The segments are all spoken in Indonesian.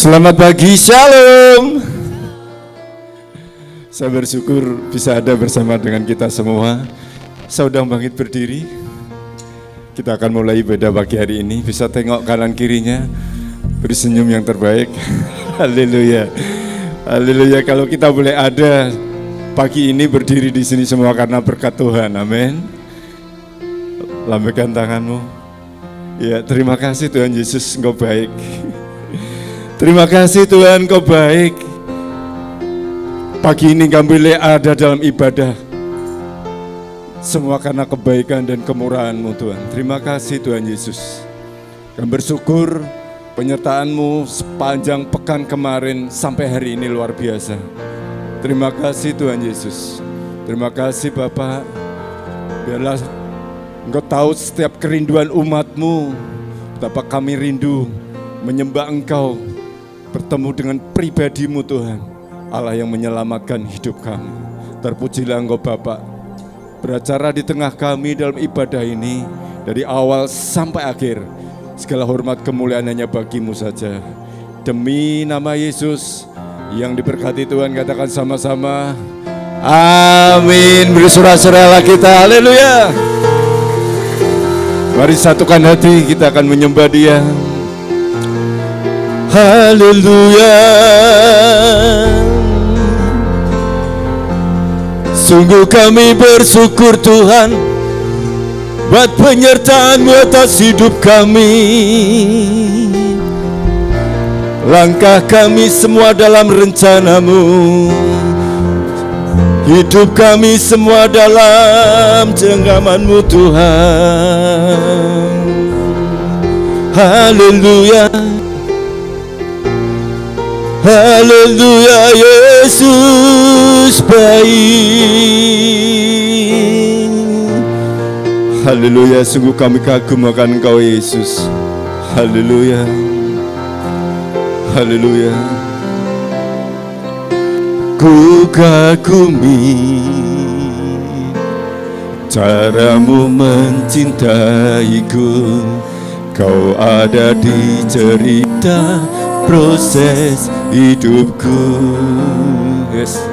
Selamat pagi, Shalom. Saya bersyukur bisa ada bersama dengan kita semua. Saya undang bangkit berdiri. Kita akan mulai ibadah pagi hari ini. Bisa tengok kanan kirinya, beri senyum yang terbaik. Haleluya, haleluya. Kalau kita boleh ada pagi ini berdiri di sini semua karena berkat Tuhan, amin. Lambaikan tanganmu. Ya, terima kasih Tuhan Yesus, Engkau baik. Terima kasih Tuhan, Kau baik. Pagi ini kami boleh ada dalam ibadah. Semua karena kebaikan dan kemurahan-Mu Tuhan. Terima kasih Tuhan Yesus. Kami bersyukur penyertaan-Mu sepanjang pekan kemarin sampai hari ini luar biasa. Terima kasih Tuhan Yesus. Terima kasih Bapak. Biarlah Engkau tahu setiap kerinduan umat-Mu. Betapa kami rindu menyembah Engkau, bertemu dengan pribadi-Mu Tuhan, Allah yang menyelamatkan hidup kami. Terpujilah Engkau Bapa, beracara di tengah kami dalam ibadah ini, dari awal sampai akhir. Segala hormat kemuliaan hanya bagi-Mu saja. Demi nama Yesus yang diberkati Tuhan, katakan sama-sama, amin. Beri sorak-sorai kita, haleluya. Mari satukan hati, kita akan menyembah Dia. Haleluya. Sungguh kami bersyukur Tuhan buat penyertaan-Mu atas hidup kami. Langkah kami semua dalam rencana-Mu, hidup kami semua dalam genggaman-Mu Tuhan. Haleluya. Haleluya, Yesus baik. Haleluya, sungguh kami kagum akan Engkau Yesus. Haleluya. Haleluya. Ku kagumi cara-Mu mencintaiku. Kau ada di cerita proses hidupku, yes.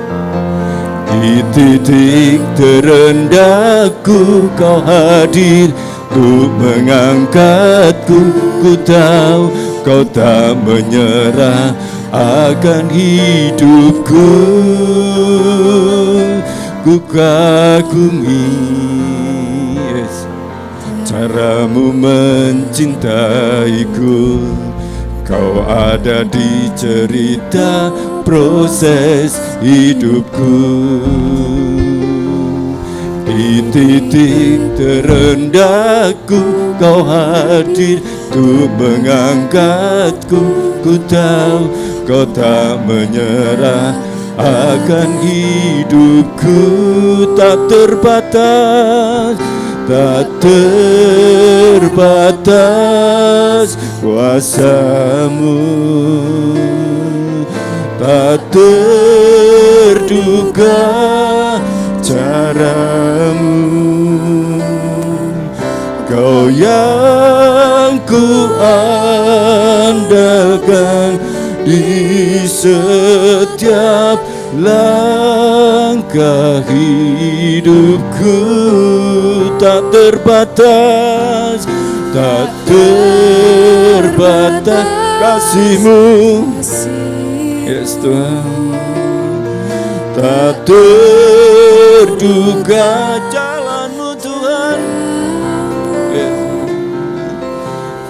Di titik terendahku Kau hadir untuk mengangkatku. Ku tahu Kau tak menyerah akan hidupku. Ku kagumi, yes, cara-Mu mencintaiku. Kau ada di cerita proses hidupku. Di titik terendahku Kau hadir untuk mengangkatku. Ku tahu Kau tak menyerah akan hidupku. Tak terbatas, tak terbatas kuasa-Mu, tak terduga cara-Mu. Kau yang ku andalkan di setiap langkah hidupku. Tak terbatas, tak terbatas kasih-Mu, yes Tuhan. Tak terduga jalan-Mu Tuhan, yes.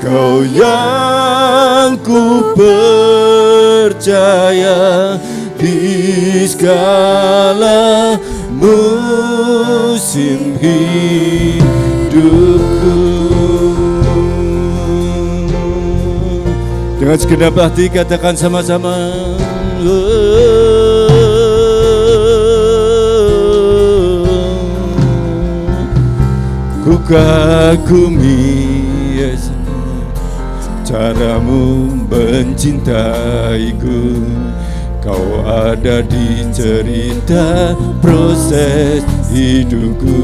Kau yang ku percaya di segala musim hidupku. Dengan segenap hati katakan sama-sama, ku kagumi, yes, cara-Mu mencintaiku. Kau ada di cerita proses hidupku.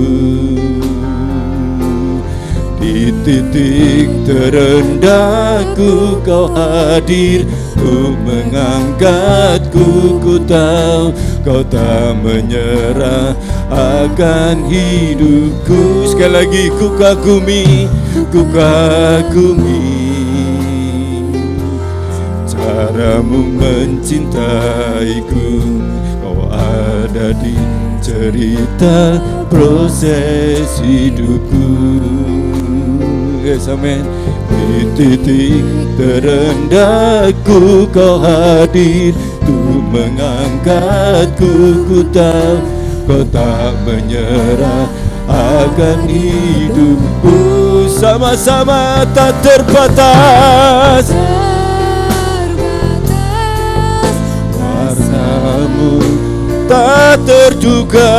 Di Di titik terendahku kau hadir untuk mengangkatku. Ku tahu kau tak menyerah akan hidupku. Sekali lagi, ku kagumi caramu mencintaiku. Kau ada di cerita proses hidupku. Yes, amen. Di titik terendahku kau hadir untuk mengangkatku. Ku tahu kau tak menyerah akan hidupku. Sama-sama tak terbatas, warnamu tak terduga,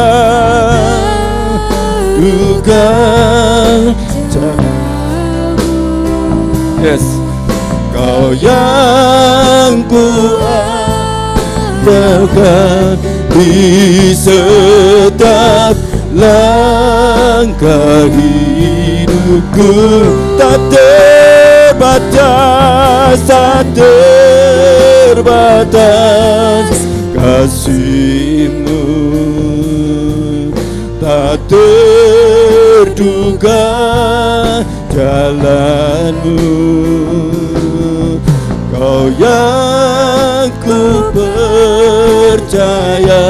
yes, kau yang kuandalkan di setiap langkah hidupku. Tak terbatas kasih-Mu, tak terduga jalan-Mu. Kau yang ku percaya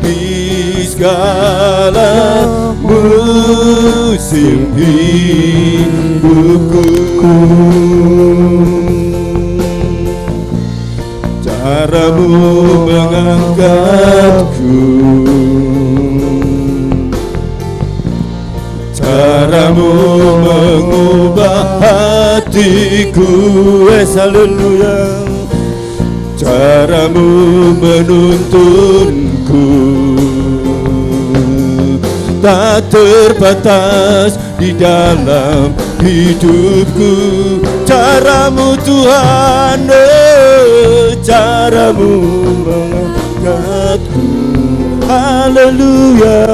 di segala musim hidupku. Caramu mengangkatku, caramu mengubah hatiku. Haleluya. Caramu menuntunku, tak terbatas di dalam hidupku. Caramu Tuhan, caramu mengangkatku. Haleluya.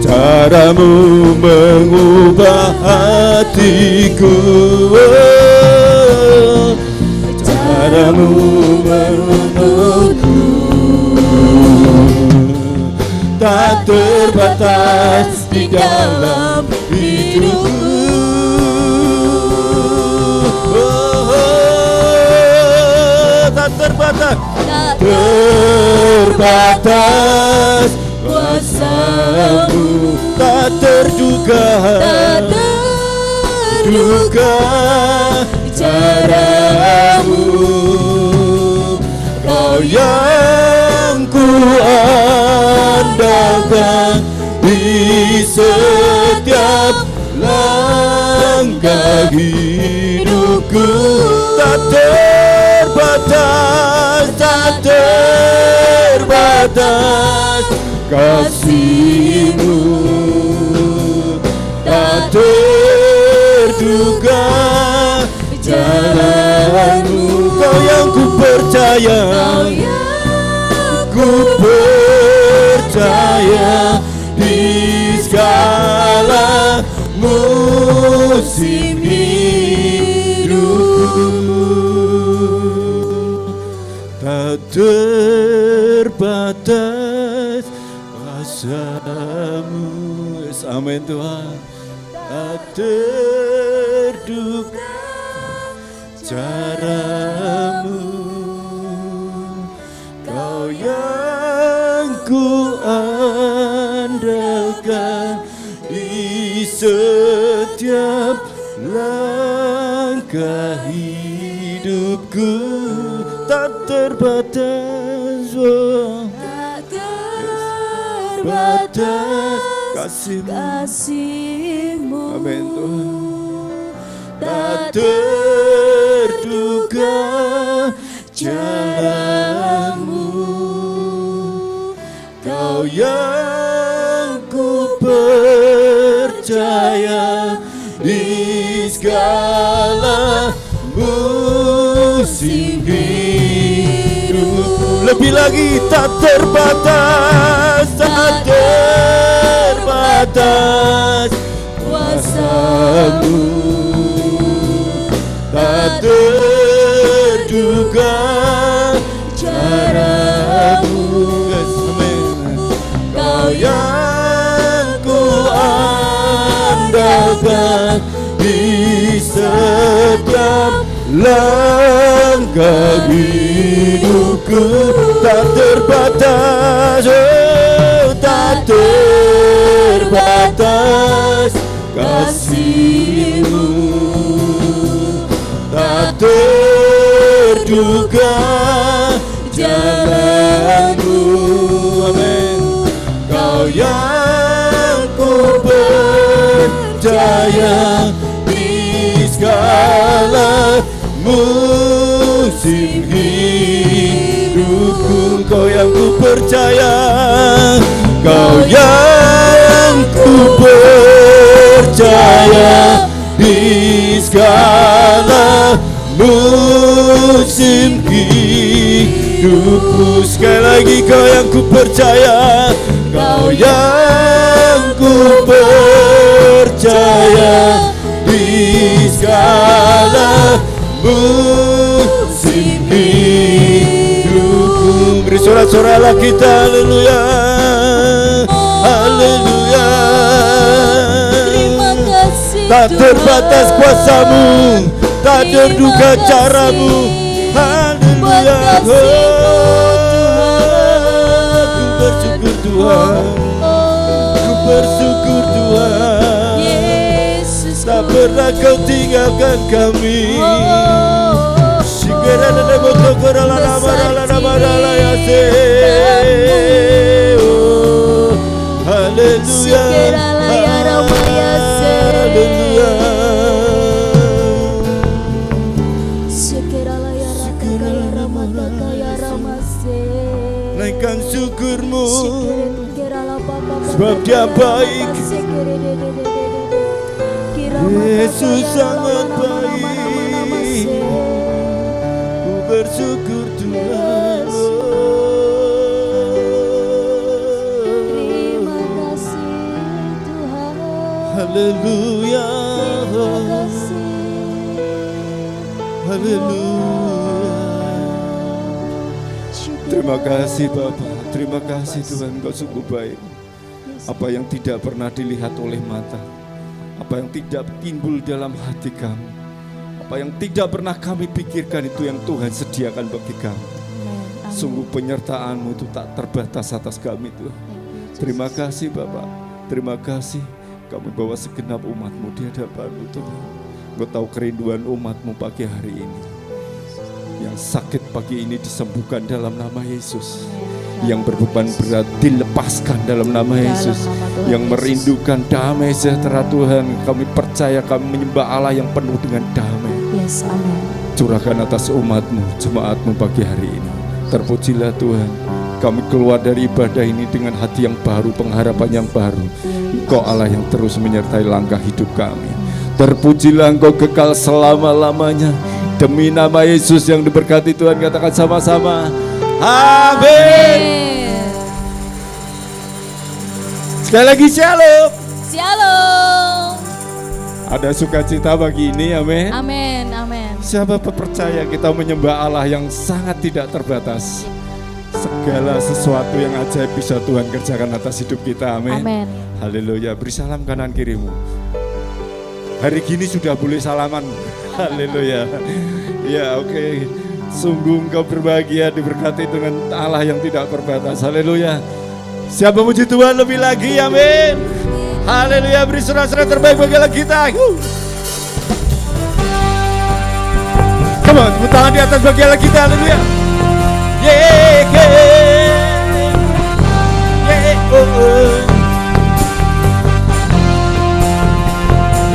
Caramu mengubah hatiku, caramu menuntunku, tak terbatas di dalam hidupku. Tak terbatas, terbatas kuasa-Mu, tak terduga cara-Mu. Kau yang kuandalkan di setiap langkah hidupku. Tak terbatas kasih-Mu, tak terduga jalan-Mu. Kau yang ku percaya, di segala musim hidupku. Tak terbatas kuasa-Mu. Yes, amin Tuhan. Tak terduga cara-Mu. Kau yang kuandalkan di setiap langkah hidupku. Tak terbatas, tak terbatas kasih-Mu. Amin Tuhan. Tak terduga jalan-Mu. Kau yang ku percaya di segala musim hidup. Lebih lagi, tak terbatas, tak terbatas caramu tak terduga, caramu Kau yang ku andalkan di setiap langkah hidupku. Tak terbatas, oh, tak terbatas kasih-Mu, tak terduga jalan-Mu. Amin. Kau yang ku percaya di segala musim hidupku. Kau yang ku percaya, Kau yang ku percaya di segala musim hidupku. Sekali lagi, Kau yang ku percaya, Kau yang ku percaya di segala musim hidupku. Beri sorak-soraklah kita, haleluya, haleluya. Terima kasih Tak terbatas Tuhan. kuasa-Mu, tak terduga Terima caramu. kasih Haleluya. buat kasih-Mu, Ku bersyukur Tuhan, ku bersyukur Tuhan. Yesus, Tak pernah Kau tinggalkan kami. Shikera lele motokora la la ya se. Haleluya. Shikera la ya rama ya se. Haleluya. Shikera la ya raka ya rama taka ya rama se. Naikkan syukur-Mu, Shikera la papa sebab Dia baik. Yesus sangat baik. Ku bersyukur Tuhan. Terima kasih Tuhan. Haleluya. Terima kasih. Haleluya. Terima kasih Bapa, terima kasih Tuhan, Kau sungguh baik. Apa yang tidak pernah dilihat oleh mata, apa yang tidak timbul dalam hati kami, apa yang tidak pernah kami pikirkan, itu yang Tuhan sediakan bagi kami. Sungguh penyertaan-Mu itu tak terbatas atas kami Tuhan. Terima kasih Bapak, terima kasih kami bawa segenap umat-Mu di hadapan-Mu Tuhan. Engkau tahu kerinduan umat-Mu pagi hari ini. Yang sakit pagi ini disembuhkan dalam nama Yesus. Yang berbeban berat dilepaskan dalam nama Yesus. Yang merindukan damai sejahtera Tuhan, kami percaya kami menyembah Allah yang penuh dengan damai. Yes, amin. Curahkan atas umat-Mu, jemaat-Mu pagi hari ini. Terpujilah Tuhan, kami keluar dari ibadah ini dengan hati yang baru, pengharapan yang baru. Engkau Allah yang terus menyertai langkah hidup kami. Terpujilah Engkau kekal selama-lamanya. Demi nama Yesus yang diberkati Tuhan, katakan sama-sama, amin. Sekali lagi shalom. Shalom. Ada sukacita pagi ini, amin. Amin, amin. Siapa percaya kita menyembah Allah yang sangat tidak terbatas. Segala sesuatu yang ajaib bisa Tuhan kerjakan atas hidup kita, amin. Amin. Haleluya. Beri salam kanan kirimu. Hari gini sudah boleh salaman. Haleluya. Ya, oke. Sungguh engkau berbahagia, diberkati dengan Allah yang tidak terbatas. Haleluya. Siapa puji Tuhan lebih lagi, amin. Haleluya. Beri sorak-sorak terbaik bagi Allah kita. Come on, tepuk tangan di atas bagi Allah kita. Haleluya. Yeah, yeah, oh.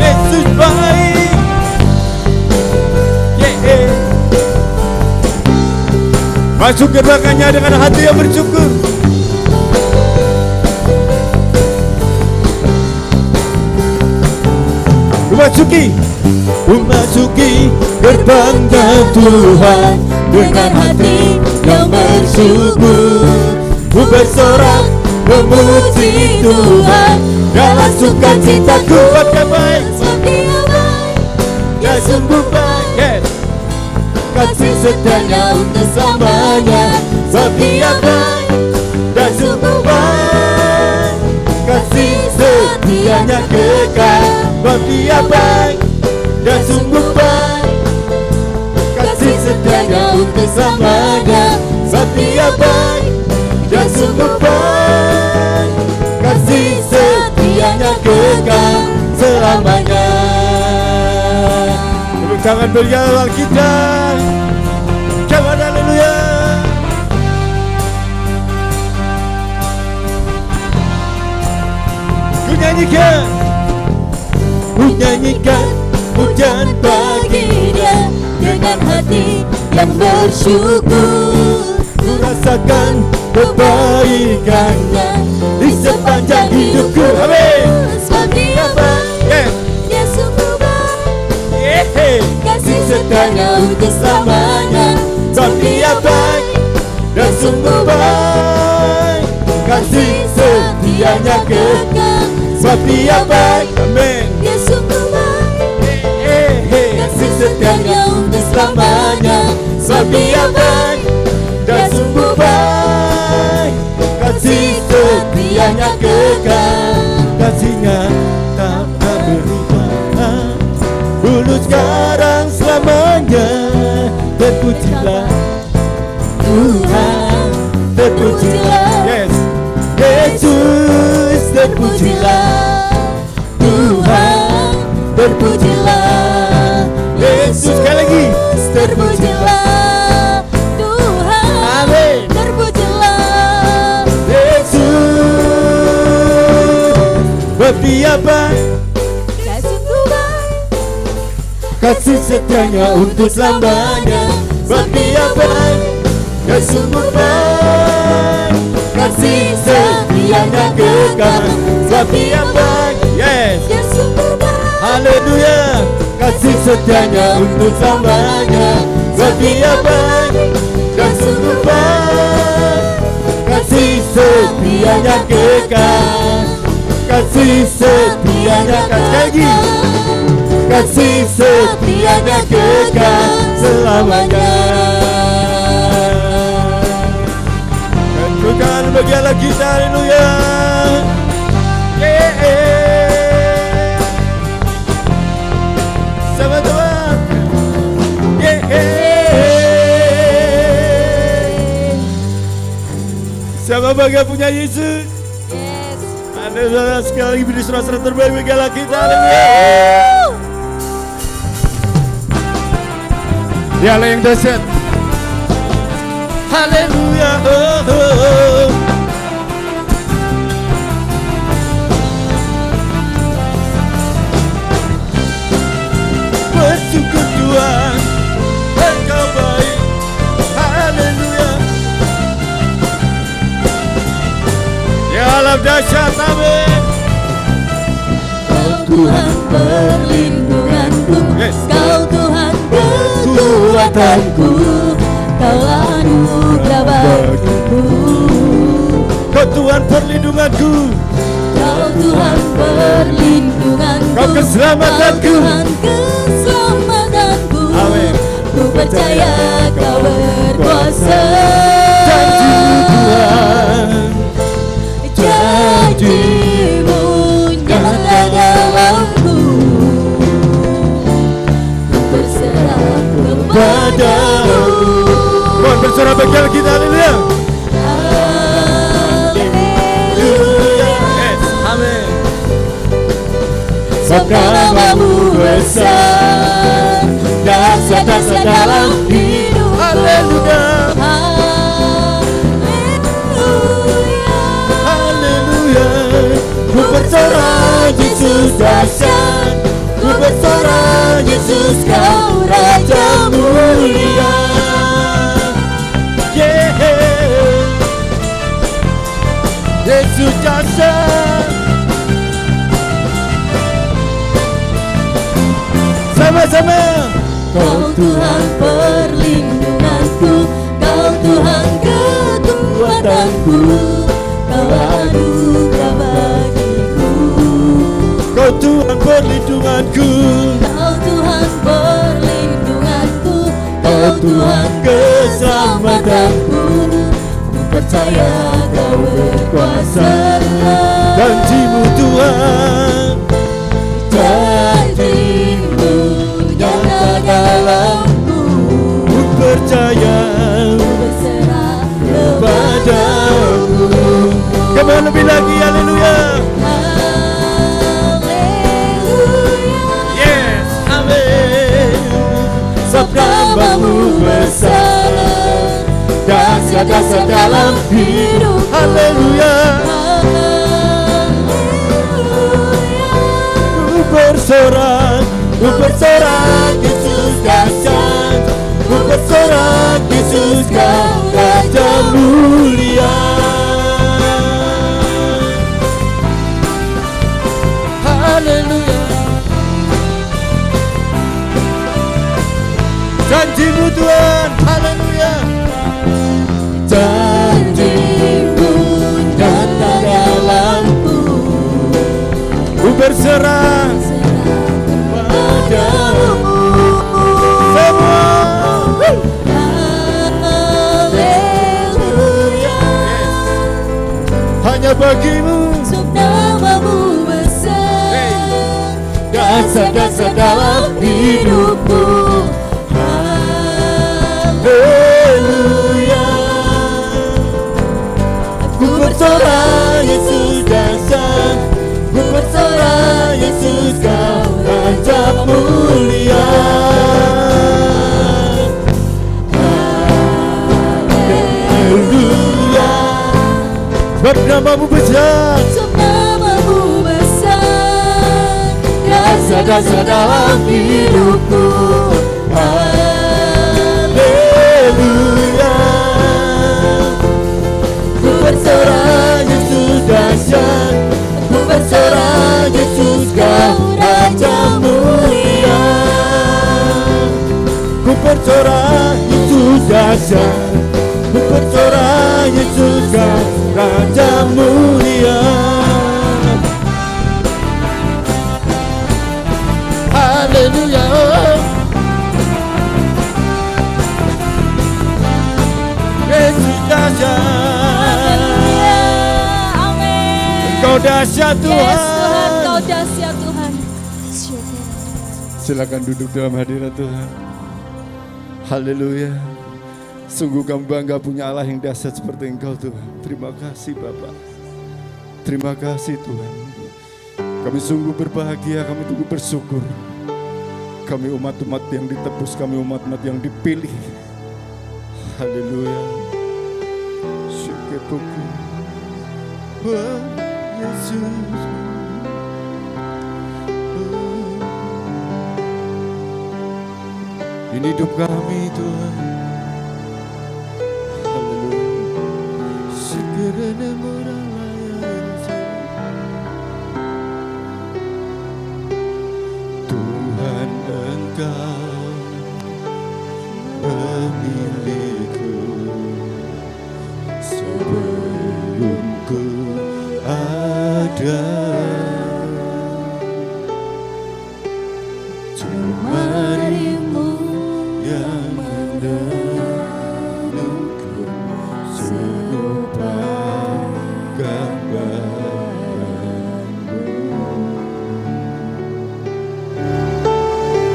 Yesus baik. Yeah. Masuk gerbangnya dengan hati yang bersyukur. Memasuki gerbangnya Tuhan dengan hati yang bersyukur. Ku bersorak memuji Tuhan dalam sukacitaku. Sebab Dia baik. sungguh baik. Yes. Kasih setianya untuk selamanya. Sebab Dia baik dan sungguh baik. Kasih setianya kekal. Sebab Dia baik dan sungguh baik. Kasih setianya untuk selamanya. Sebab Dia baik dan sungguh baik. Kasih setianya kekal selamanya. Tepuk tangan beriawal kita. Jangan, haleluya. Ku nyanyikan, ku nyanyikan pujian Bagi Dia dengan hati yang bersyukur. ku rasakan kebaikannya di sepanjang hidupku. Amin. Sebab Dia baik, Yeah. Dia sungguh baik. Yeah. Kasih setianya untuk selamanya. Sebab Dia baik dan sungguh baik. Kasih setianya kekal. Sebab Dia baik. Amin. Dia sungguh baik. Kasih setianya untuk selamanya. Sebab Dia baik dan sungguh baik. Kasih setianya kekal. Kasihnya tak berubah, dulu sekarang selamanya. Terpujilah Tuhan, terpujilah. Yes. Yesus, terpujilah Tuhan, terpujilah Yesus. Sekali lagi, Terpujilah Tuhan. Amin. Terpujilah Yesus. Sebab Dia baik, Dia sungguh baik. kasih setianya untuk selamanya. Sebab Dia baik dan sungguh baik. Kasih setianya kekal. Sebab Dia baik. Yes. Dia sungguh baik. Haleluya. Kasih setianya untuk selamanya. Sebab Dia baik dan sungguh baik. Kasih setianya kekal. Kasih setianya kekal. Sekali lagi. Kasih setianya kekal selamanya. Tentukan bagianlah kita. Haleluya. Sama-sama. Siapa bangga punya Yesus? Yes. Anda saudara sekali lagi beri sorak-sorai terbaik bagianlah kita. Haleluya. Dialah yang dahsyat. Haleluya. Oh, oh, oh. Bersyukur Tuhan, Engkau baik. Haleluya. Ya Allah dahsyat. Amin. Kau Tuhan perlindunganku. Yes. Kau Tuhan kekuatanku. Kau anugerah bagiku. Kau Tuhan perlindunganku. Kau Tuhan perlindunganku. Kau keselamatanku. Kau Tuhan keselamatanku. Amin. Ku percaya Kau berkuasa. Janji Tuhan, Janji-Mu nyata dalamku. Ku berserah kepadamu. Mohon bersorak bagian kita. Haleluya. Haleluya. Yes. Amin. Sebab namamu besar, dahsyat-dahsyat dalam hidupku. Haleluya. Haleluya. Haleluya. Ku bersorak Yesus dahsyat. Ku bersorak Yesus Kau Raja mulia. Yeah. Yesus dahsyat. Sama-sama. Kau Tuhan perlindunganku. Kau Tuhan kekuatanku. Kau anugerah bagiku. Kau Tuhan perlindunganku. Kau Tuhan perlindunganku. Tuhan keselamatanku. Ku percaya Kau berkuasa. Janji-Mu Tuhan, janji-Mu nyata dalamku. Ku percaya, ku berserah kepadamu. Kembali lebih lagi, haleluya. Yes, amin. Sebab nama-Mu besar, dahsyat-dahsyat dalam hidup. Haleluya. Ku bersorak Yesus dahsyat. Ku bersorak Yesus Kau Raja mulia. Haleluya. Janji-Mu Tuhan, haleluya. Janji-Mu nyata dalamku. Ku berserah padamu. Semua haleluya. Hanya bagi-Mu, nama-Mu besar, dahsyat-dahsyat dalam hidupku. Haleluya. Ku bersorak Yesus dahsyat. Ku bersorak Yesus Kau Raja mulia. Haleluya. Sebab nama-Mu besar, sebab nama-Mu besar, dahsyat-dahsyat dalam hidupku. Haleluya. Ku bersorak Yesus dahsyat. Ku bersorak Yesus Kau Raja mulia. Ku bersorak Yesus dahsyat. Ku bersorak Yesus Kau Raja mulia. Haleluya. Yesus dahsyat. Engkau dahsyat Tuhan. Yes Tuhan, Kau dahsyat Tuhan. Silakan duduk dalam hadirat Tuhan. Haleluya. Sungguh kami bangga punya Allah yang dahsyat seperti Engkau Tuhan. Terima kasih Bapa. Terima kasih Tuhan. Kami sungguh berbahagia, kami sungguh bersyukur. Kami umat-umat yang ditebus, kami umat-umat yang dipilih. Haleluya. Syukur Yesus. Ini hidup kami Tuhan. Haleluya. Sekiranya meralaya Tuhan Engkau pemilikku. Sebelum ku ada, cuma dirimu yang menentuku serupa gambaranmu.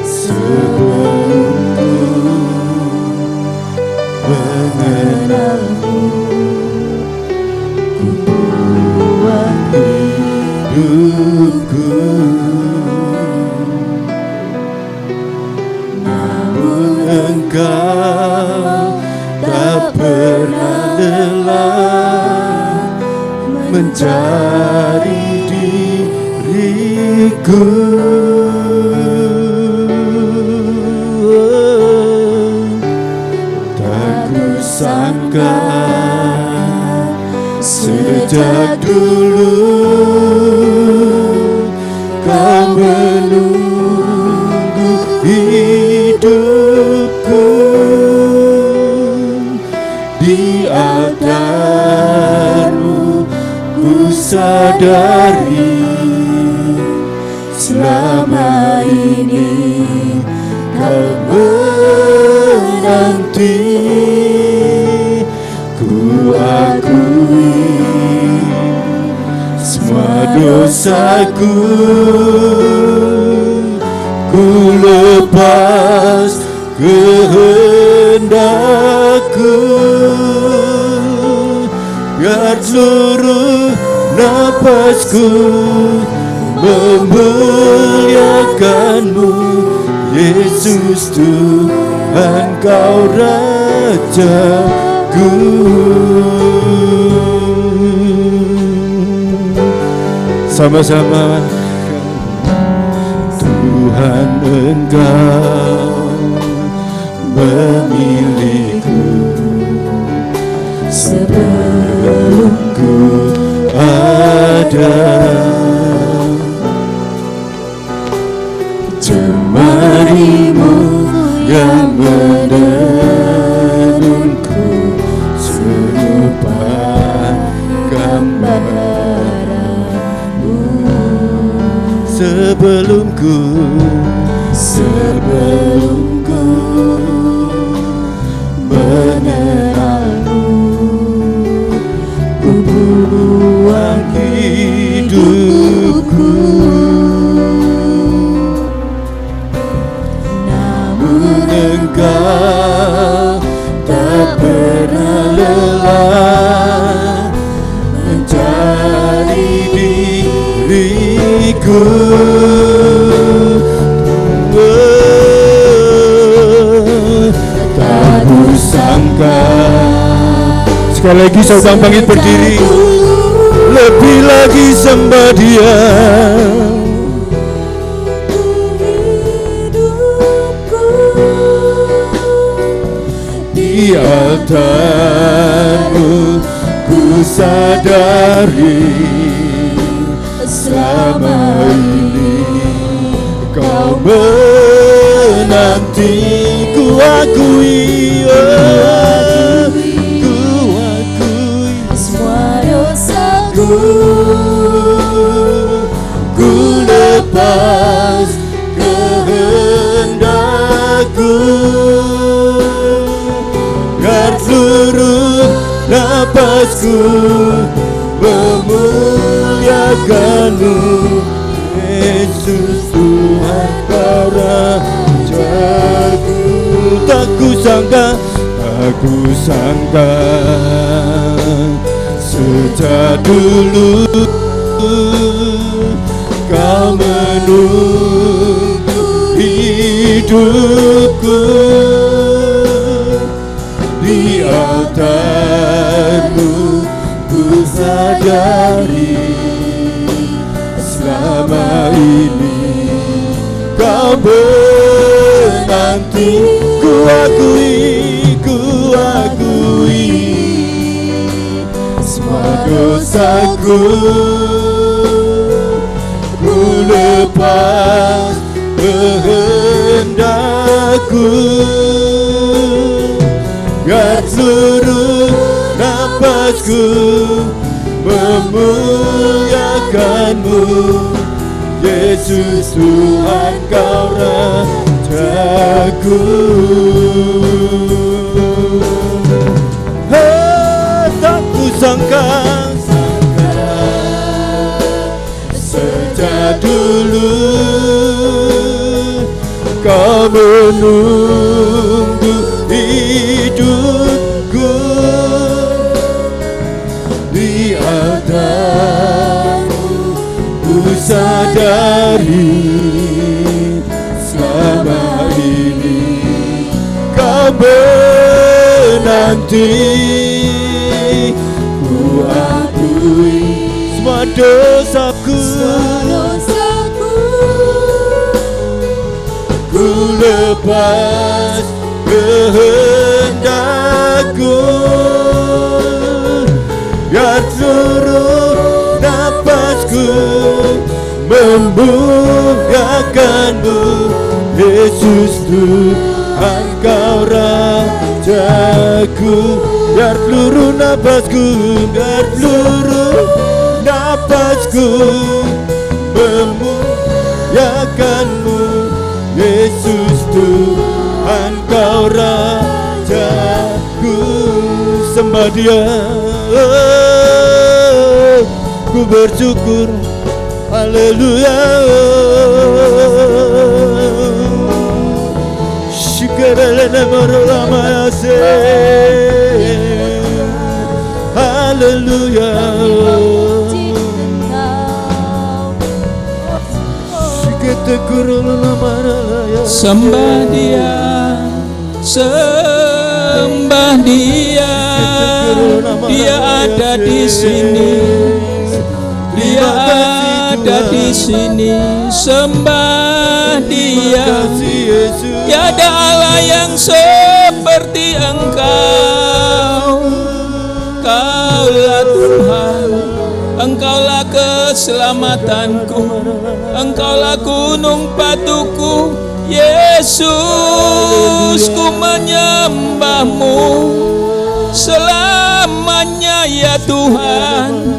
Sebelum ku mengenalmu, ku buat hidupku. Namun Engkau tak pernah lelah mencari diriku. Tak kusangka sejak dulu Kau menunggu hidupku. Di altar-Mu ku sadari selama ini Kau menang dosaku, ku lepas kehendakku, biar seluruh napasku memuliakan-Mu, Yesus Tuhan, Kau Rajaku. Sama-sama, Tuhan Engkau memilihku sebelum ku ada. Jemarimu yang menenunku serupa gambaran-Mu. Sebelum ku mengenal-Mu, ku buang hidupku. Namun Engkau tak pernah lelah mencari diriku. Tak kusangka. Sekali lagi Saudara bangkit berdiri, lebih lagi sembah Dia. Di altar-Mu ku sadari selama ini Kau menanti. Ku akui, ku akui semua dosaku, ku lepas kehendakku, biar seluruh napasku memuliakan-Mu, Yesus Tuhan, Kau Rajaku. Tak kusangka sejak dulu Kau menunggu hidupku. Di altar-Mu ku sadari selama ini Kau menanti. Ku akui semua dosaku, ku lepas kehendakku, biar seluruh napasku memuliakan-Mu, Yesus Tuhan, Kau Rajaku. Tak kusangka sejak dulu Kau menunggu hidupku. Di altar-Mu ku sadari selama ini Kau menanti. Ku akui semua dosaku, ku lepas kehendakku, biar seluruh napasku memuliakan-Mu, Yesus Tuhan, Kau Rajaku. Biar seluruh napasku memuliakan-Mu, Yesus Tuhan, Kau Rajaku. Sembah Dia, ku bersyukur Haleluya. Shikerele morolama yase. Haleluya. Shikete kurolama raya. Sembah Dia, sembah Dia. Dia ada di sini. Dia ada di sini. Sembah Dia. Tiada Allah yang seperti Engkau. Engkaulah Tuhan, Engkaulah keselamatanku, Engkaulah gunung batuku. Yesus, ku menyembah-Mu selamanya ya Tuhan.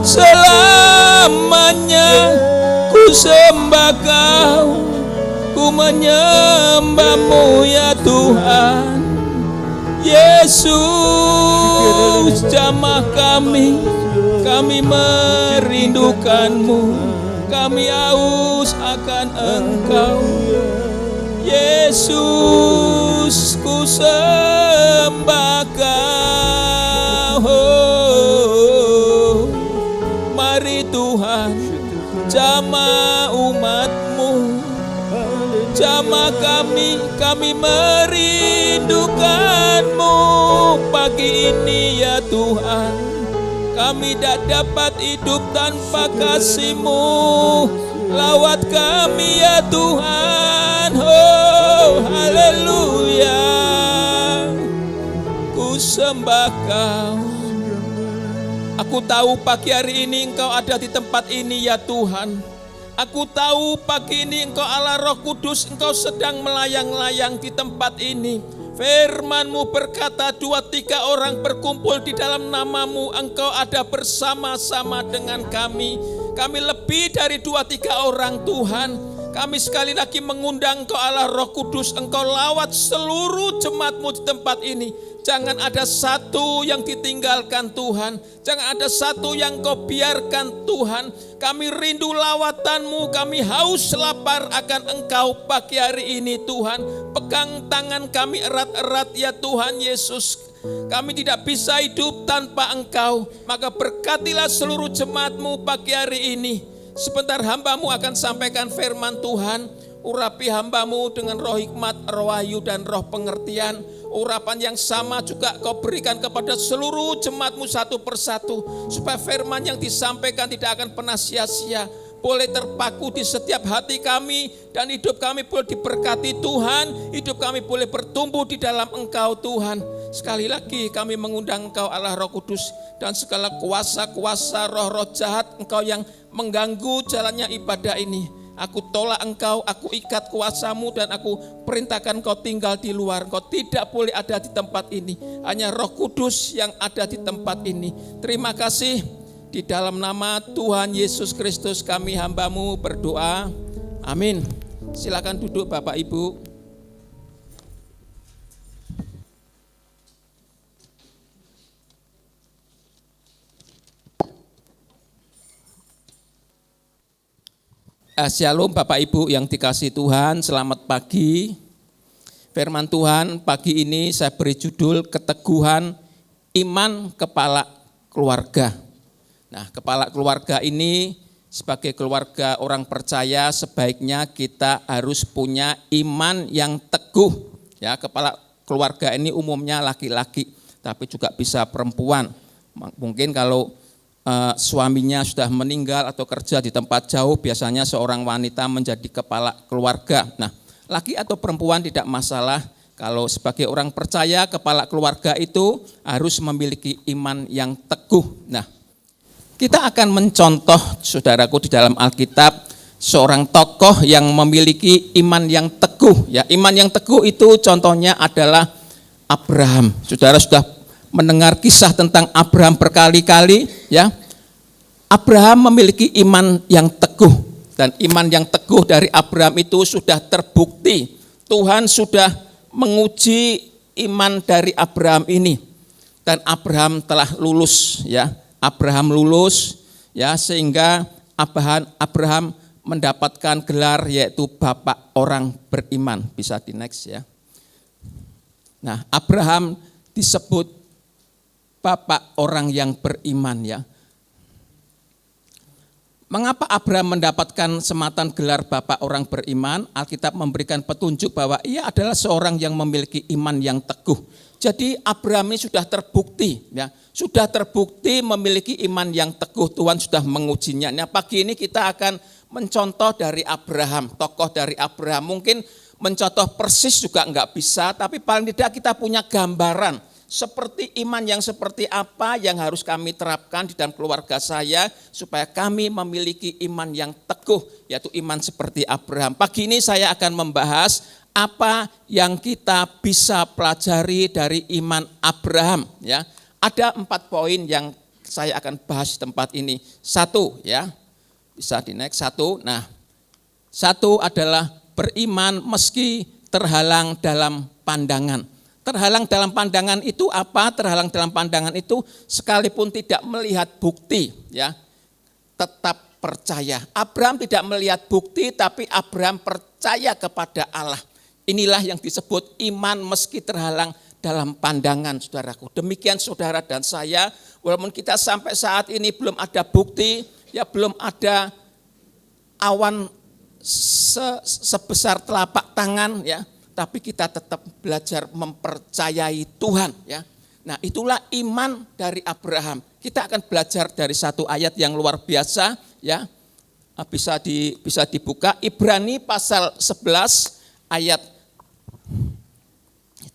Selamanya ku sembah Kau, ku menyembah-Mu ya Tuhan. Yesus, jamah kami merindukan-Mu, kami haus akan Engkau. Yesus, ku sembah Kau. Mari Tuhan, jamah umat-Mu, jamah kami merindukan-Mu pagi ini ya Tuhan. Kami tidak dapat hidup tanpa kasih-Mu. Lawat kami ya Tuhan. Oh, haleluya. Ku sembah Kau. Aku tahu pagi hari ini Engkau ada di tempat ini ya Tuhan. Aku tahu pagi ini Engkau Allah Roh Kudus, Engkau sedang melayang-layang di tempat ini. Firman-Mu berkata 2-3 orang berkumpul di dalam nama-Mu, Engkau ada bersama-sama dengan kami. Kami lebih dari 2-3 orang Tuhan. Kami sekali lagi mengundang Engkau Allah Roh Kudus, Engkau lawat seluruh jemaat-Mu di tempat ini. Jangan ada satu yang ditinggalkan Tuhan. Jangan ada satu yang Kau biarkan Tuhan. Kami rindu lawatan-Mu, kami haus lapar akan Engkau pagi hari ini Tuhan. Pegang tangan kami erat-erat ya Tuhan Yesus. Kami tidak bisa hidup tanpa Engkau. Maka berkatilah seluruh jemaat-Mu pagi hari ini. Sebentar hamba-Mu akan sampaikan firman Tuhan. Urapi hamba-Mu dengan roh hikmat, roh wahyu dan roh pengertian. Urapan yang sama juga Kau berikan kepada seluruh jemaat-Mu satu persatu. Supaya firman yang disampaikan tidak akan pernah sia-sia. Boleh terpaku di setiap hati kami. Dan hidup kami boleh diberkati Tuhan. Hidup kami boleh bertumbuh di dalam Engkau Tuhan. Sekali lagi kami mengundang Engkau Allah Roh Kudus. Dan segala kuasa-kuasa roh-roh jahat Engkau yang mengganggu jalannya ibadah ini. Aku tolak Engkau, aku ikat kuasa-Mu dan aku perintahkan Kau tinggal di luar. Kau tidak boleh ada di tempat ini. Hanya Roh Kudus yang ada di tempat ini. Terima kasih. Di dalam nama Tuhan Yesus Kristus kami hamba-Mu berdoa. Amin. Silakan duduk Bapak Ibu. Shalom Bapak Ibu yang dikasihi Tuhan, selamat pagi. Firman Tuhan pagi ini saya beri judul Keteguhan Iman Kepala Keluarga. Nah, kepala keluarga ini sebagai keluarga orang percaya sebaiknya kita harus punya iman yang teguh. Ya, kepala keluarga ini umumnya laki-laki, tapi juga bisa perempuan. Mungkin kalau suaminya sudah meninggal atau kerja di tempat jauh, biasanya seorang wanita menjadi kepala keluarga. Nah, laki atau perempuan tidak masalah. Kalau sebagai orang percaya, kepala keluarga itu harus memiliki iman yang teguh. Nah, kita akan mencontoh, saudaraku, di dalam Alkitab, seorang tokoh yang memiliki iman yang teguh. Ya, iman yang teguh itu contohnya adalah Abraham. Saudara sudah mendengar kisah tentang Abraham berkali-kali, ya. Abraham memiliki iman yang teguh, dan iman yang teguh dari Abraham itu sudah terbukti. Tuhan sudah menguji iman dari Abraham ini, dan Abraham telah lulus, ya. Abraham lulus, ya, sehingga Abraham mendapatkan gelar yaitu bapak orang beriman. Bisa di next ya. Nah, Abraham disebut bapak orang yang beriman ya. Mengapa Abraham mendapatkan sematan gelar bapak orang beriman? Alkitab memberikan petunjuk bahwa ia adalah seorang yang memiliki iman yang teguh. Jadi Abraham ini sudah terbukti ya, sudah terbukti memiliki iman yang teguh. Tuhan sudah mengujinya. Nah, pagi ini kita akan mencontoh dari Abraham, tokoh dari Abraham. Mungkin mencontoh persis juga enggak bisa, tapi paling tidak kita punya gambaran seperti iman yang seperti apa yang harus kami terapkan di dalam keluarga saya supaya kami memiliki iman yang teguh, yaitu iman seperti Abraham. Pagi ini saya akan membahas apa yang kita bisa pelajari dari iman Abraham ya. Ada 4 poin yang saya akan bahas di tempat ini. 1 ya. Bisa di next 1. Nah, 1 adalah beriman meski terhalang dalam pandangan. Terhalang dalam pandangan itu apa? Terhalang dalam pandangan itu sekalipun tidak melihat bukti ya, tetap percaya. Abraham tidak melihat bukti tapi Abraham percaya kepada Allah. Inilah yang disebut iman meski terhalang dalam pandangan, saudaraku. Demikian saudara dan saya, walaupun kita sampai saat ini belum ada bukti, ya belum ada awan sebesar telapak tangan ya, tapi kita tetap belajar mempercayai Tuhan ya. Nah, itulah iman dari Abraham. Kita akan belajar dari satu ayat yang luar biasa ya. Bisa dibuka Ibrani pasal 11 ayat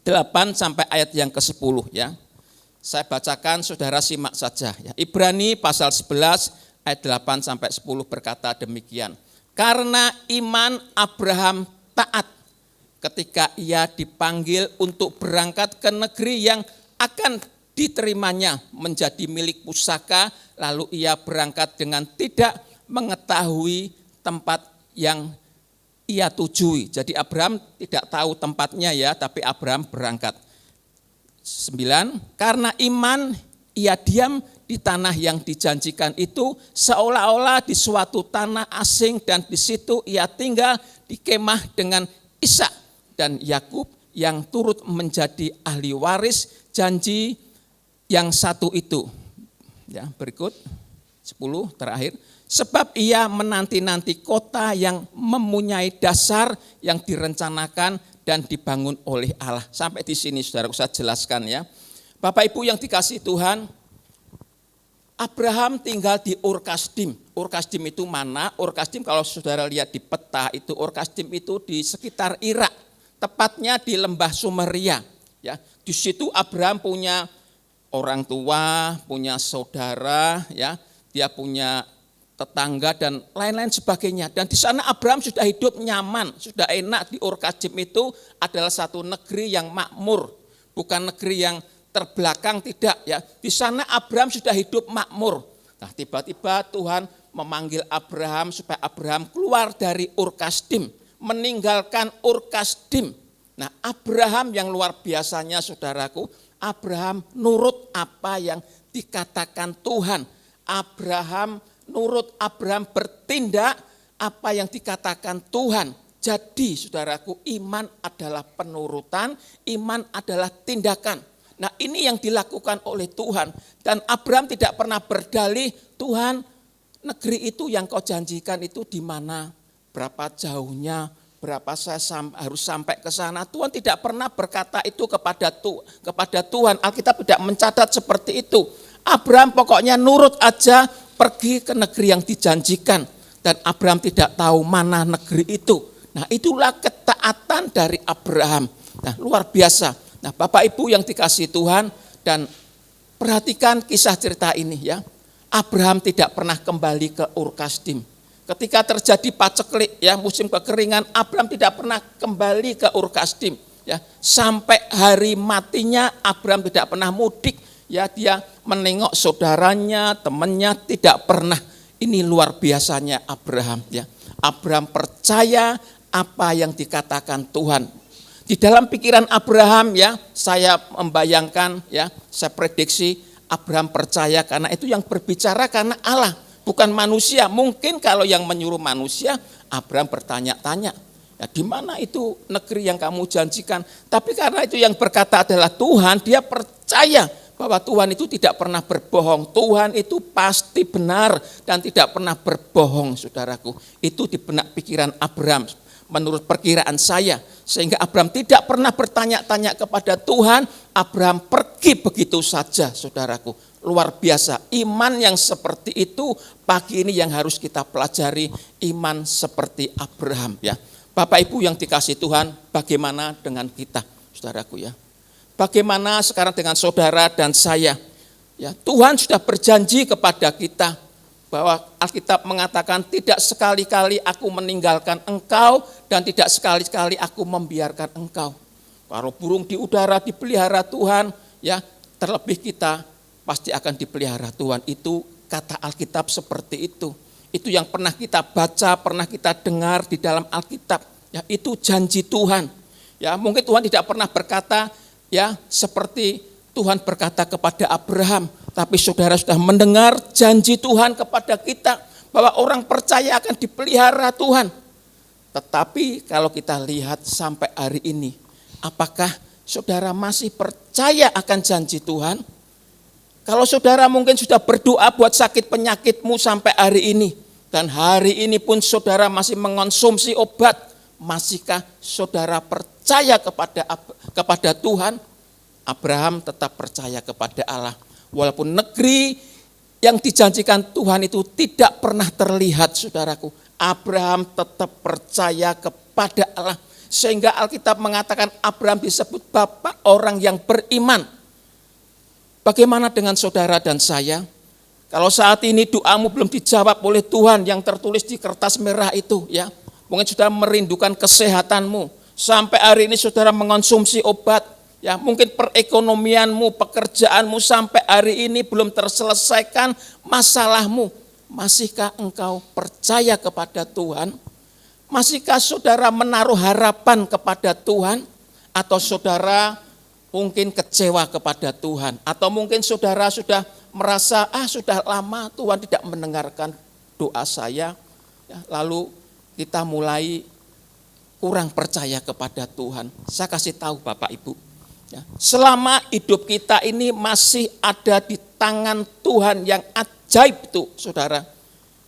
8 sampai ayat yang ke-10 ya. Saya bacakan, saudara simak saja ya. Ibrani pasal 11 ayat 8 sampai 10 berkata demikian. Karena iman Abraham taat ketika ia dipanggil untuk berangkat ke negeri yang akan diterimanya menjadi milik pusaka, lalu ia berangkat dengan tidak mengetahui tempat yang ia tujui. Jadi Abraham tidak tahu tempatnya ya, tapi Abraham berangkat. 9, karena iman ia diam di tanah yang dijanjikan itu seolah-olah di suatu tanah asing dan di situ ia tinggal di kemah dengan Ishak dan Yakub yang turut menjadi ahli waris janji yang satu itu. Ya, berikut 10 terakhir. Sebab ia menanti-nanti kota yang mempunyai dasar yang direncanakan dan dibangun oleh Allah. Sampai di sini saudara, saya jelaskan ya. Bapak Ibu yang dikasihi Tuhan, Abraham tinggal di Ur-Kasdim. Ur-Kasdim itu mana? Ur-Kasdim kalau saudara lihat di peta itu, Ur-Kasdim itu di sekitar Irak. Tepatnya di lembah Sumeria. Ya, di situ Abraham punya orang tua, punya saudara, ya, dia punya tetangga dan lain-lain sebagainya. Dan di sana Abraham sudah hidup nyaman, sudah enak. Di Ur-Kasdim itu adalah satu negeri yang makmur, bukan negeri yang terbelakang, tidak ya. Di sana Abraham sudah hidup makmur. Nah, tiba-tiba Tuhan memanggil Abraham supaya Abraham keluar dari Ur-Kasdim, meninggalkan Ur-Kasdim. Nah, Abraham yang luar biasanya saudaraku, Abraham nurut apa yang dikatakan Tuhan. Abraham nurut, Abraham bertindak apa yang dikatakan Tuhan. Jadi saudaraku, iman adalah penurutan, iman adalah tindakan. Nah, ini yang dilakukan oleh Tuhan. Dan Abraham tidak pernah berdalih, Tuhan negeri itu yang kau janjikan itu di mana, berapa jauhnya, berapa saya harus sampai ke sana. Tuhan tidak pernah berkata itu kepada Tuhan. Alkitab tidak mencatat seperti itu. Abraham pokoknya nurut aja, pergi ke negeri yang dijanjikan. Dan Abraham tidak tahu mana negeri itu. Nah, itulah ketaatan dari Abraham. Nah, luar biasa. Nah, Bapak Ibu yang dikasihi Tuhan, dan perhatikan kisah cerita ini ya. Abraham tidak pernah kembali ke Ur-Kasdim. Ketika terjadi paceklik ya, musim kekeringan, Abraham tidak pernah kembali ke Ur-Kasdim ya. Sampai hari matinya Abraham tidak pernah mudik ya, dia menengok saudaranya, temannya, tidak pernah. Ini luar biasanya Abraham ya. Abraham percaya apa yang dikatakan Tuhan. Di dalam pikiran Abraham ya, saya membayangkan ya, saya prediksi Abraham percaya karena itu yang berbicara karena Allah. bukan manusia. Mungkin kalau yang menyuruh manusia, Abraham bertanya-tanya, ya, di mana itu negeri yang kamu janjikan? Tapi karena itu yang berkata adalah Tuhan, dia percaya bahwa Tuhan itu tidak pernah berbohong. Tuhan itu pasti benar dan tidak pernah berbohong, saudaraku. Itu di benak pikiran Abraham menurut perkiraan saya. Sehingga Abraham tidak pernah bertanya-tanya kepada Tuhan. Abraham pergi begitu saja, saudaraku. Luar biasa. Iman yang seperti itu pagi ini yang harus kita pelajari. Iman seperti Abraham, ya. Bapak Ibu yang dikasihi Tuhan, bagaimana dengan kita, saudaraku, ya? Bagaimana sekarang dengan saudara dan saya? Ya, Tuhan sudah berjanji kepada kita bahwa Alkitab mengatakan tidak sekali-kali aku meninggalkan engkau dan tidak sekali-kali aku membiarkan engkau. Kalau burung di udara dipelihara Tuhan, ya, terlebih kita pasti akan dipelihara Tuhan. Itu kata Alkitab seperti itu. Itu yang pernah kita baca, pernah kita dengar di dalam Alkitab. Ya, itu janji Tuhan. Ya, mungkin Tuhan tidak pernah berkata, ya, seperti Tuhan berkata kepada Abraham, tapi saudara sudah mendengar janji Tuhan kepada kita bahwa orang percaya akan dipelihara Tuhan. Tetapi kalau kita lihat sampai hari ini, apakah saudara masih percaya akan janji Tuhan? Kalau saudara mungkin sudah berdoa buat sakit penyakitmu sampai hari ini, dan hari ini pun saudara masih mengonsumsi obat, masihkah saudara percaya kepada Tuhan? Abraham tetap percaya kepada Allah. Walaupun negeri yang dijanjikan Tuhan itu tidak pernah terlihat, saudaraku. Abraham tetap percaya kepada Allah. Sehingga Alkitab mengatakan Abraham disebut bapak orang yang beriman. Bagaimana dengan saudara dan saya? Kalau saat ini doamu belum dijawab oleh Tuhan yang tertulis di kertas merah itu, ya, mungkin saudara merindukan kesehatanmu. Sampai hari ini saudara mengonsumsi obat. Ya, mungkin perekonomianmu, pekerjaanmu sampai hari ini belum terselesaikan masalahmu. Masihkah engkau percaya kepada Tuhan? Masihkah saudara menaruh harapan kepada Tuhan? Atau saudara mungkin kecewa kepada Tuhan? Atau mungkin saudara sudah merasa, sudah lama Tuhan tidak mendengarkan doa saya. Ya, lalu kita mulai kurang percaya kepada Tuhan. Saya kasih tahu Bapak Ibu. Ya, selama hidup kita ini masih ada di tangan Tuhan yang ajaib itu, saudara.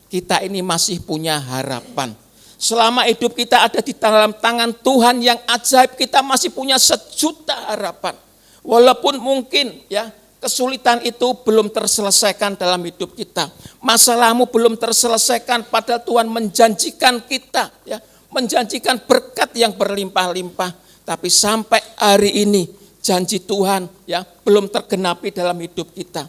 Kita ini masih punya harapan. Selama hidup kita ada di dalam tangan Tuhan yang ajaib, kita masih punya sejuta harapan. Walaupun mungkin, ya, kesulitan itu belum terselesaikan dalam hidup kita. Masalahmu belum terselesaikan, padahal Tuhan menjanjikan kita, ya, menjanjikan berkat yang berlimpah-limpah. Tapi sampai hari ini janji Tuhan, ya, belum tergenapi dalam hidup kita.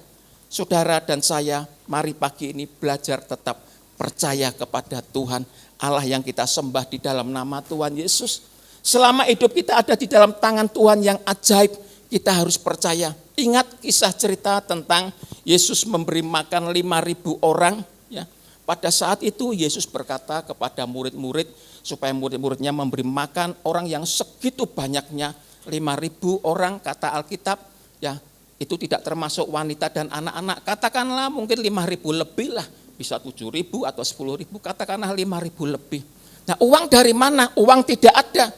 Saudara dan saya, mari pagi ini belajar tetap percaya kepada Tuhan, Allah yang kita sembah di dalam nama Tuhan Yesus. Selama hidup kita ada di dalam tangan Tuhan yang ajaib, kita harus percaya. Ingat kisah cerita tentang Yesus memberi makan 5.000 orang. Ya. Pada saat itu Yesus berkata kepada murid-murid supaya murid-muridnya memberi makan orang yang segitu banyaknya. 5.000 orang kata Alkitab, ya, itu tidak termasuk wanita dan anak-anak. Katakanlah mungkin 5.000 lebih lah, bisa 7.000 atau 10.000, katakanlah 5.000 lebih. Nah, uang dari mana? Uang tidak ada.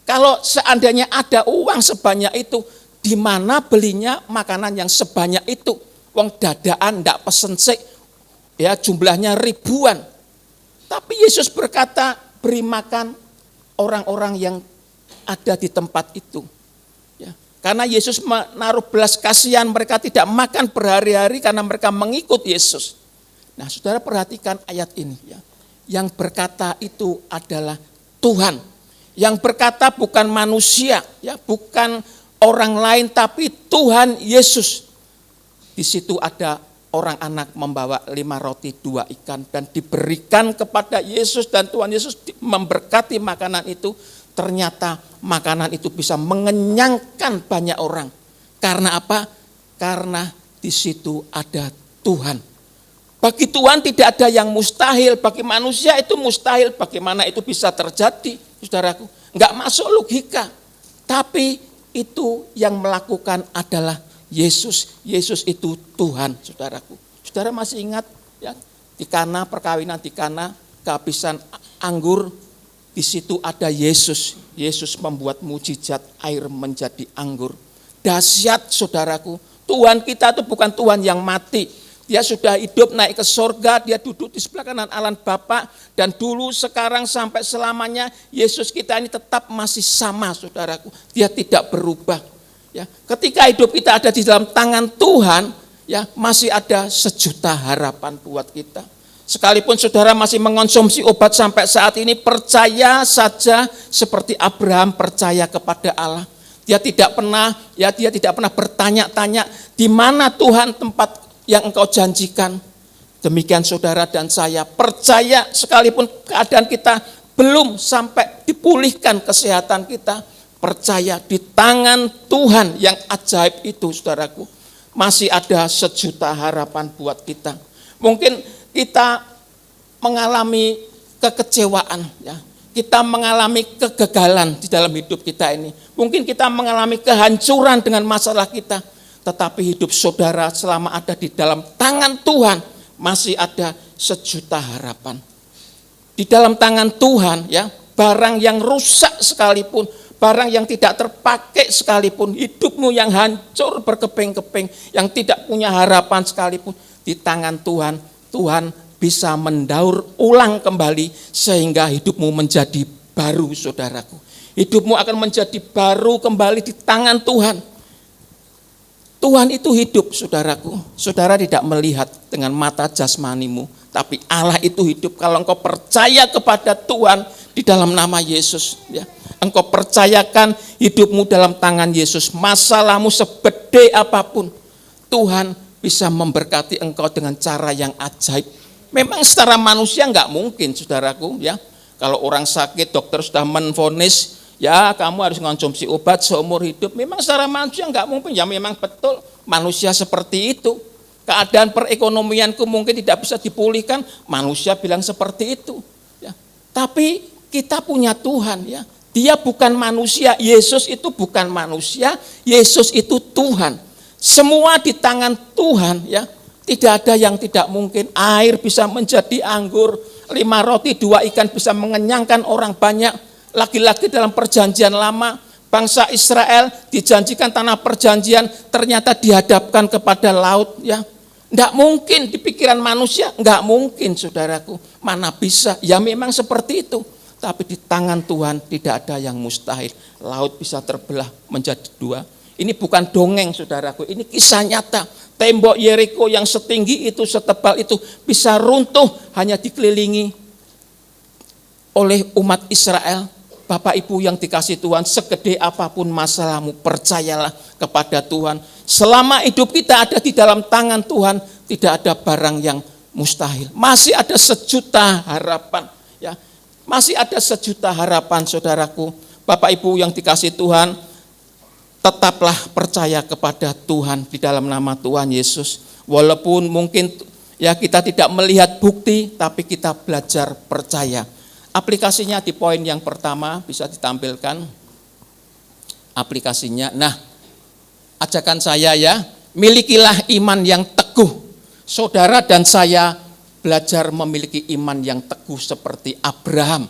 Kalau seandainya ada uang sebanyak itu, di mana belinya makanan yang sebanyak itu? Uang dadaan, enggak pesen sik, ya, jumlahnya ribuan. Tapi Yesus berkata, beri makan orang-orang yang ada di tempat itu. Ya. Karena Yesus menaruh belas kasihan, mereka tidak makan berhari-hari karena mereka mengikut Yesus. Nah, saudara perhatikan ayat ini. Ya. Yang berkata itu adalah Tuhan. Yang berkata bukan manusia, ya, bukan orang lain, tapi Tuhan Yesus. Di situ ada orang anak membawa 5 roti 2 ikan dan diberikan kepada Yesus, dan Tuhan Yesus memberkati makanan itu. Ternyata makanan itu bisa mengenyangkan banyak orang. Karena apa? Karena di situ ada Tuhan. Bagi Tuhan tidak ada yang mustahil, bagi manusia itu mustahil. Bagaimana itu bisa terjadi, saudaraku? Enggak masuk logika. Tapi itu yang melakukan adalah Yesus. Yesus itu Tuhan, saudaraku. Saudara masih ingat, ya, Di Kana perkawinan, di Kana kehabisan anggur, di situ ada Yesus. Yesus membuat mujizat air menjadi anggur. Dahsyat saudaraku, Tuhan kita itu bukan Tuhan yang mati. Dia sudah hidup naik ke sorga, dia duduk di sebelah kanan Allah Bapa, dan dulu, sekarang, sampai selamanya Yesus kita ini tetap masih sama saudaraku. Dia tidak berubah. Ya, ketika hidup kita ada di dalam tangan Tuhan, ya masih ada sejuta harapan buat kita. Sekalipun saudara masih mengonsumsi obat sampai saat ini, percaya saja seperti Abraham percaya kepada Allah. Dia tidak pernah bertanya-tanya di mana Tuhan tempat yang engkau janjikan. Demikian saudara dan saya percaya sekalipun keadaan kita belum sampai dipulihkan kesehatan kita, percaya di tangan Tuhan yang ajaib itu saudaraku, masih ada sejuta harapan buat kita. Mungkin kita mengalami kekecewaan, ya. Kita mengalami kegagalan di dalam hidup kita ini. Mungkin kita mengalami kehancuran dengan masalah kita. Tetapi hidup saudara selama ada di dalam tangan Tuhan, masih ada sejuta harapan. Di dalam tangan Tuhan, ya, barang yang rusak sekalipun, barang yang tidak terpakai sekalipun, hidupmu yang hancur berkeping-keping, yang tidak punya harapan sekalipun, di tangan Tuhan, Tuhan bisa mendaur ulang kembali sehingga hidupmu menjadi baru saudaraku. Hidupmu akan menjadi baru kembali di tangan Tuhan. Tuhan itu hidup saudaraku. Saudara tidak melihat dengan mata jasmanimu, tapi Allah itu hidup. Kalau engkau percaya kepada Tuhan di dalam nama Yesus, ya, engkau percayakan hidupmu dalam tangan Yesus, masalahmu sebede apapun, Tuhan bisa memberkati engkau dengan cara yang ajaib. Memang secara manusia enggak mungkin saudaraku, ya. Kalau orang sakit, dokter sudah menvonis, ya kamu harus mengonsumsi obat seumur hidup. Memang secara manusia enggak mungkin, ya memang betul manusia seperti itu. Keadaan perekonomianku mungkin tidak bisa dipulihkan, manusia bilang seperti itu. Ya. Tapi kita punya Tuhan, ya. Dia bukan manusia, Yesus itu bukan manusia, Yesus itu Tuhan. Semua di tangan Tuhan, ya. Tidak ada yang tidak mungkin. Air bisa menjadi anggur, 5 roti 2 ikan bisa mengenyangkan orang banyak. Lagi-lagi dalam perjanjian lama, bangsa Israel dijanjikan tanah perjanjian, ternyata dihadapkan kepada laut, ya. Enggak mungkin di pikiran manusia, enggak mungkin saudaraku. Mana bisa? Ya memang seperti itu. Tapi di tangan Tuhan tidak ada yang mustahil. Laut bisa terbelah menjadi 2. Ini bukan dongeng saudaraku, ini kisah nyata. Tembok Yeriko yang setinggi itu, setebal itu bisa runtuh hanya dikelilingi oleh umat Israel. Bapak Ibu yang dikasih Tuhan, segede apapun masalahmu, percayalah kepada Tuhan. Selama hidup kita ada di dalam tangan Tuhan, tidak ada barang yang mustahil. Masih ada sejuta harapan, ya. Masih ada sejuta harapan saudaraku. Bapak Ibu yang dikasih Tuhan, tetaplah percaya kepada Tuhan di dalam nama Tuhan Yesus. Walaupun mungkin ya kita tidak melihat bukti, tapi kita belajar percaya. Aplikasinya di poin yang pertama bisa ditampilkan aplikasinya. Nah, ajakan saya ya, milikilah iman yang teguh. Saudara dan saya belajar memiliki iman yang teguh seperti Abraham.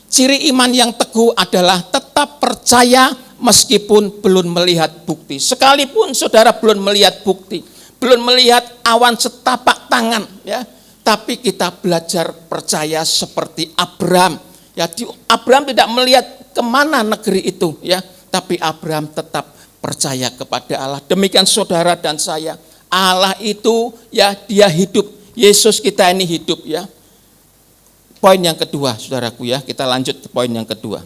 Ciri iman yang teguh adalah tetap percaya meskipun belum melihat bukti. Sekalipun saudara belum melihat bukti, belum melihat awan setapak tangan, ya, tapi kita belajar percaya seperti Abraham. Ya, Abraham tidak melihat kemana negeri itu, ya, tapi Abraham tetap percaya kepada Allah. Demikian saudara dan saya, Allah itu ya dia hidup. Yesus kita ini hidup, ya. Poin yang kedua, saudaraku, ya, kita lanjut ke poin yang kedua.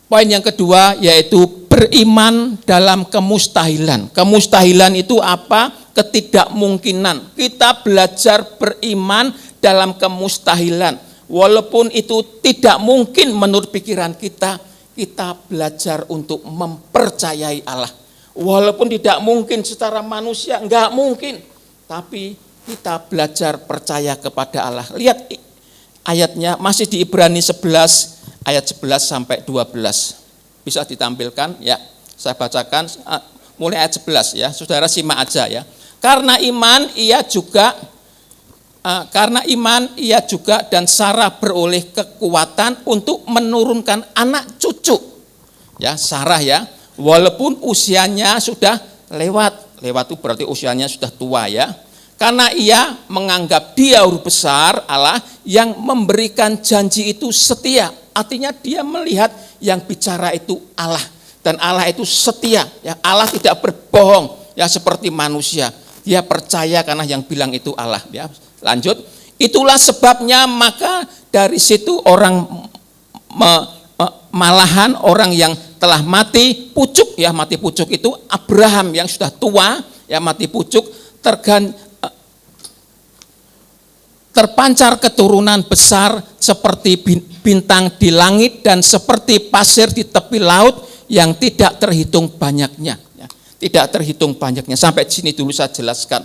Poin yang kedua yaitu beriman dalam kemustahilan. Kemustahilan itu apa? Ketidakmungkinan. Kita belajar beriman dalam kemustahilan. Walaupun itu tidak mungkin menurut pikiran kita, kita belajar untuk mempercayai Allah. Walaupun tidak mungkin secara manusia, enggak mungkin. Tapi kita belajar percaya kepada Allah. Lihat ayatnya masih di Ibrani 11 ayat 11 sampai 12. Bisa ditampilkan ya. Saya bacakan mulai ayat 11 ya. Saudara simak aja ya. Karena iman ia juga dan Sarah beroleh kekuatan untuk menurunkan anak cucu. Ya, Sarah ya, walaupun usianya sudah lewat itu berarti usianya sudah tua ya. Karena ia menganggap Dia huruf besar Allah yang memberikan janji itu setia. Artinya dia melihat yang bicara itu Allah dan Allah itu setia. Ya, Allah tidak berbohong ya seperti manusia. Dia percaya karena yang bilang itu Allah. Ya, lanjut. Itulah sebabnya maka dari situ orang malahan orang yang telah mati pucuk ya, mati pucuk itu Abraham yang sudah tua ya, mati pucuk terpancar keturunan besar seperti bintang di langit dan seperti pasir di tepi laut yang tidak terhitung banyaknya. Ya, tidak terhitung banyaknya. Sampai di sini dulu saya jelaskan.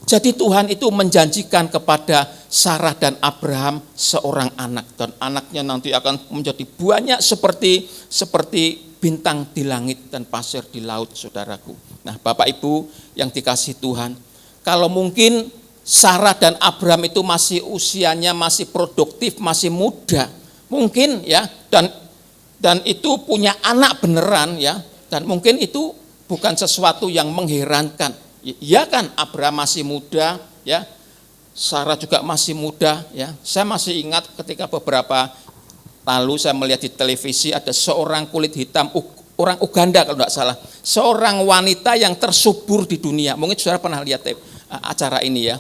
Jadi Tuhan itu menjanjikan kepada Sarah dan Abraham seorang anak. Dan anaknya nanti akan menjadi banyak seperti bintang di langit dan pasir di laut, saudaraku. Nah, Bapak Ibu yang dikasihi Tuhan, kalau mungkin Sarah dan Abraham itu masih usianya masih produktif, masih muda, mungkin ya, dan itu punya anak beneran ya, dan mungkin itu bukan sesuatu yang mengherankan. Ya kan, Abraham masih muda ya, Sarah juga masih muda ya. Saya masih ingat ketika beberapa lalu saya melihat di televisi ada seorang kulit hitam, orang Uganda kalau tidak salah, seorang wanita yang tersubur di dunia. Mungkin saudara pernah lihat acara ini ya.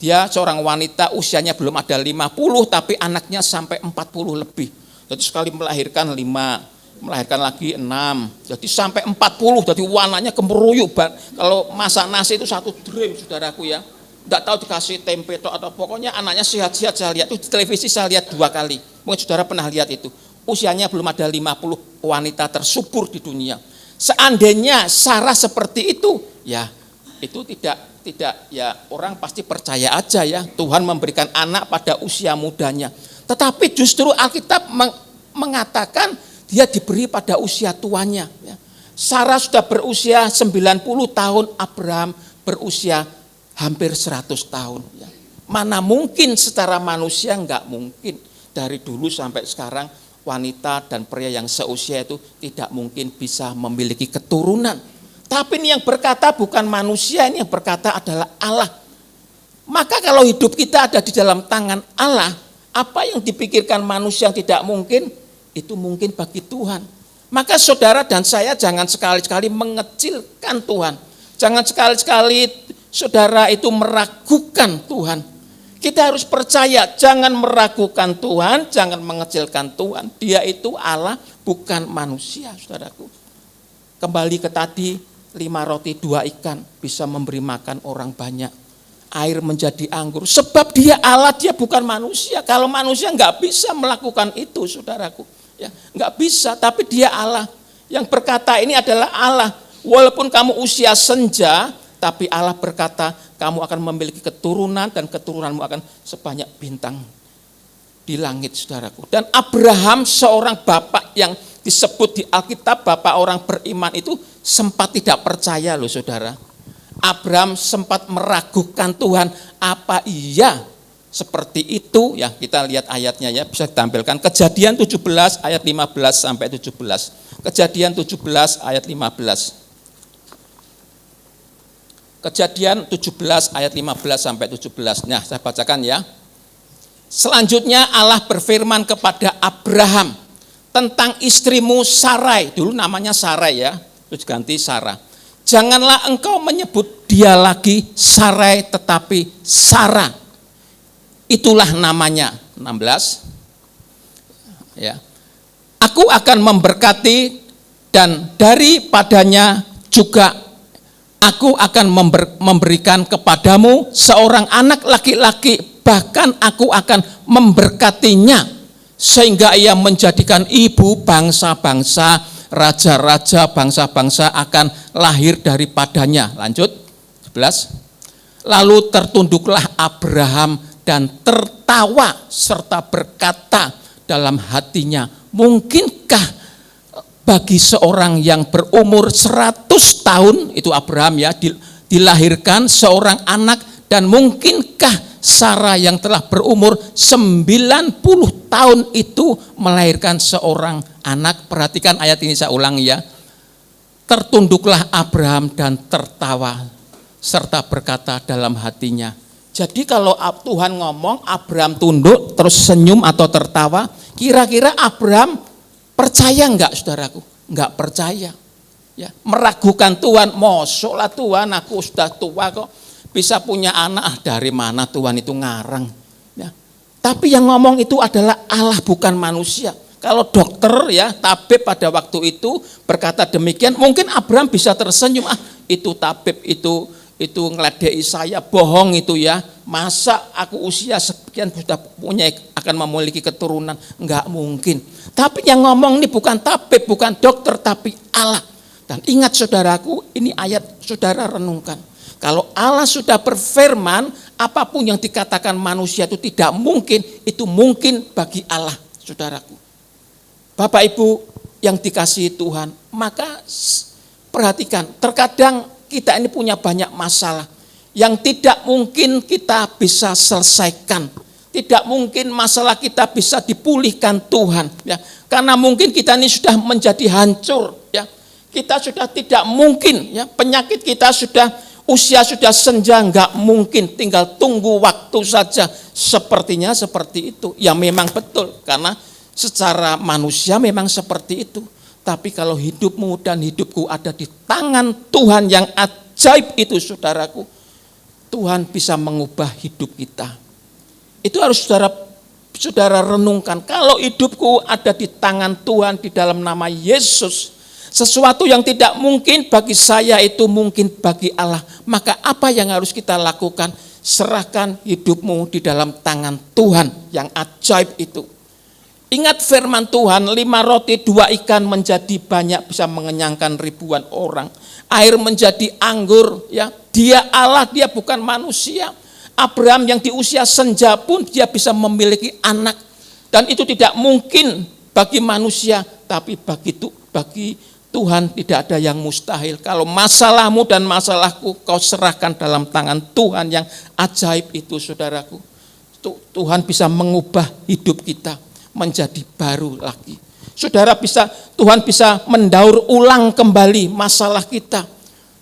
Dia seorang wanita usianya belum ada 50 tapi anaknya sampai 40 lebih. Jadi sekali melahirkan 5, melahirkan lagi 6. Jadi sampai 40, jadi warnanya kemeruyuk. Kalau masak nasi itu satu dream, saudaraku ya. Tidak tahu dikasih tempe atau pokoknya anaknya sehat-sehat. Saya lihat itu di televisi, saya lihat 2 kali. Mungkin saudara pernah lihat itu. Usianya belum ada 50, wanita tersubur di dunia. Seandainya Sarah seperti itu, ya itu tidak ya, orang pasti percaya aja ya, Tuhan memberikan anak pada usia mudanya. Tetapi justru Alkitab mengatakan dia diberi pada usia tuanya ya. Sarah sudah berusia 90 tahun, Abraham berusia hampir 100 tahun ya. Mana mungkin secara manusia, enggak mungkin. Dari dulu sampai sekarang wanita dan pria yang seusia itu tidak mungkin bisa memiliki keturunan. Tapi ini yang berkata bukan manusia, ini yang berkata adalah Allah. Maka kalau hidup kita ada di dalam tangan Allah, apa yang dipikirkan manusia yang tidak mungkin, itu mungkin bagi Tuhan. Maka saudara dan saya jangan sekali-sekali mengecilkan Tuhan. Jangan sekali-sekali saudara itu meragukan Tuhan. Kita harus percaya, jangan meragukan Tuhan, jangan mengecilkan Tuhan. Dia itu Allah, bukan manusia, saudaraku. Kembali ke tadi, 5 roti 2 ikan bisa memberi makan orang banyak. Air menjadi anggur. Sebab dia Allah, dia bukan manusia. Kalau manusia enggak bisa melakukan itu, saudaraku. Ya, enggak bisa, tapi dia Allah. Yang berkata ini adalah Allah. Walaupun kamu usia senja, tapi Allah berkata kamu akan memiliki keturunan dan keturunanmu akan sebanyak bintang di langit, saudaraku. Dan Abraham seorang bapak yang disebut di Alkitab bapak orang beriman itu sempat tidak percaya loh, saudara. Abraham sempat meragukan Tuhan, apa iya seperti itu? Ya, kita lihat ayatnya ya, bisa ditampilkan. Kejadian 17 ayat 15 sampai 17. Kejadian 17 ayat 15. Kejadian 17 ayat 15 sampai 17. Nah, saya bacakan ya. Selanjutnya Allah berfirman kepada Abraham tentang istrimu Sarai. Dulu namanya Sarai ya, terus ganti Sarah. Janganlah engkau menyebut dia lagi Sarai tetapi Sarah. Itulah namanya. 16. Ya. Aku akan memberkati dan daripadanya juga aku akan memberikan kepadamu seorang anak laki-laki, bahkan aku akan memberkatinya sehingga ia menjadikan ibu bangsa-bangsa, raja-raja bangsa-bangsa akan lahir daripadanya. Lanjut, 11. Lalu tertunduklah Abraham dan tertawa serta berkata dalam hatinya, mungkinkah bagi seorang yang berumur 100 tahun, itu Abraham ya, dilahirkan seorang anak, dan mungkinkah Sarah yang telah berumur 90 tahun itu melahirkan seorang anak? Perhatikan ayat ini, saya ulang ya. Tertunduklah Abraham dan tertawa serta berkata dalam hatinya. Jadi kalau Tuhan ngomong, Abraham tunduk terus senyum atau tertawa, kira-kira Abraham percaya enggak, saudaraku? Enggak percaya. Ya, meragukan Tuhan, mosok lah Tuhan, aku sudah tua kok bisa punya anak, dari mana Tuhan itu ngarang. Ya. Tapi yang ngomong itu adalah Allah, bukan manusia. Kalau dokter ya, tabib pada waktu itu berkata demikian, mungkin Abraham bisa tersenyum, itu tabib itu ngeledeki saya, bohong itu ya. Masa aku usia sekian sudah akan memiliki keturunan? Enggak mungkin. Tapi yang ngomong ini bukan tabib, bukan dokter, tapi Allah. Dan ingat saudaraku, ini ayat saudara renungkan. Kalau Allah sudah berfirman, apapun yang dikatakan manusia itu tidak mungkin, itu mungkin bagi Allah, saudaraku. Bapak Ibu yang dikasihi Tuhan, maka perhatikan, terkadang kita ini punya banyak masalah yang tidak mungkin kita bisa selesaikan. Tidak mungkin masalah kita bisa dipulihkan Tuhan, ya. Karena mungkin kita ini sudah menjadi hancur, ya. Kita sudah tidak mungkin, ya, penyakit kita sudah, usia sudah senja, enggak mungkin, tinggal tunggu waktu saja. Sepertinya seperti itu. Ya memang betul, karena secara manusia memang seperti itu. Tapi kalau hidupmu dan hidupku ada di tangan Tuhan yang ajaib itu, saudaraku, Tuhan bisa mengubah hidup kita. Itu harus saudara renungkan. Kalau hidupku ada di tangan Tuhan di dalam nama Yesus, sesuatu yang tidak mungkin bagi saya itu mungkin bagi Allah. Maka apa yang harus kita lakukan? Serahkan hidupmu di dalam tangan Tuhan yang ajaib itu. Ingat firman Tuhan, 5 roti 2 ikan menjadi banyak, bisa mengenyangkan ribuan orang. Air menjadi anggur, ya. Dia Allah, dia bukan manusia. Abraham yang di usia senja pun dia bisa memiliki anak. Dan itu tidak mungkin bagi manusia, tapi bagi Tuhan tidak ada yang mustahil. Kalau masalahmu dan masalahku kau serahkan dalam tangan Tuhan yang ajaib itu, saudaraku. Tuhan bisa mengubah hidup kita menjadi baru lagi. Saudara, Tuhan bisa mendaur ulang kembali masalah kita.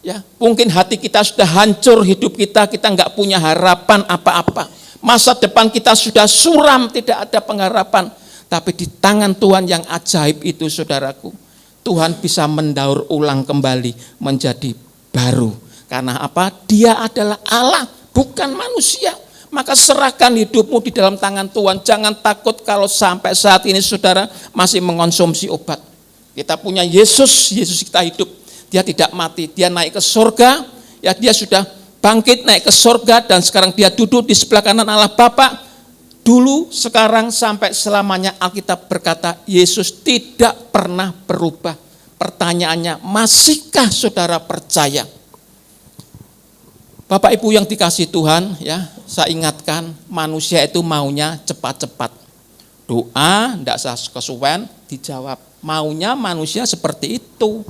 Ya, mungkin hati kita sudah hancur, hidup kita enggak punya harapan apa-apa. Masa depan kita sudah suram, tidak ada pengharapan. Tapi di tangan Tuhan yang ajaib itu, saudaraku, Tuhan bisa mendaur ulang kembali menjadi baru. Karena apa? Dia adalah Allah, bukan manusia. Maka serahkan hidupmu di dalam tangan Tuhan. Jangan takut kalau sampai saat ini saudara masih mengonsumsi obat. Kita punya Yesus kita hidup. Dia tidak mati, dia naik ke surga. Ya, dia sudah bangkit naik ke surga dan sekarang dia duduk di sebelah kanan Allah Bapa. Dulu, sekarang, sampai selamanya Alkitab berkata Yesus tidak pernah berubah. Pertanyaannya, masihkah saudara percaya? Bapak Ibu yang dikasihi Tuhan, ya, saya ingatkan manusia itu maunya cepat-cepat. Doa tidak usah kesuwen dijawab. Maunya manusia seperti itu.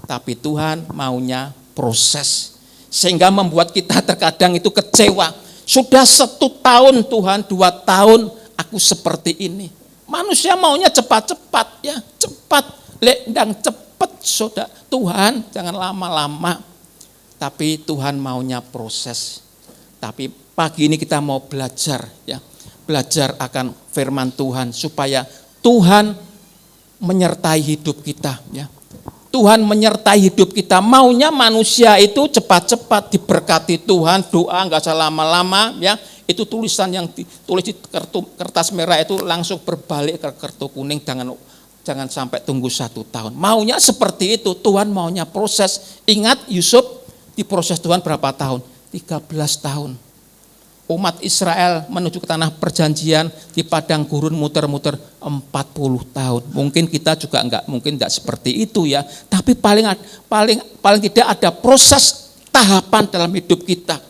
Tapi Tuhan maunya proses. Sehingga membuat kita terkadang itu kecewa. Sudah 1 tahun Tuhan, 2 tahun aku seperti ini. Manusia maunya cepat-cepat, ya, cepat, lendang cepat, saudara. Tuhan jangan lama-lama. Tapi Tuhan maunya proses. Tapi pagi ini kita mau belajar, ya, belajar akan firman Tuhan supaya Tuhan menyertai hidup kita, ya. Tuhan menyertai hidup kita. Maunya manusia itu cepat-cepat diberkati Tuhan, doa enggak usah lama-lama, ya. Itu tulisan yang ditulis di kertas merah itu langsung berbalik ke kertas kuning, jangan sampai tunggu 1 tahun. Maunya seperti itu, Tuhan maunya proses. Ingat Yusuf diproses Tuhan berapa tahun? 13 tahun. Umat Israel menuju ke tanah perjanjian di padang gurun muter-muter 40 tahun. Mungkin kita juga enggak seperti itu, ya. Tapi paling tidak ada proses tahapan dalam hidup kita.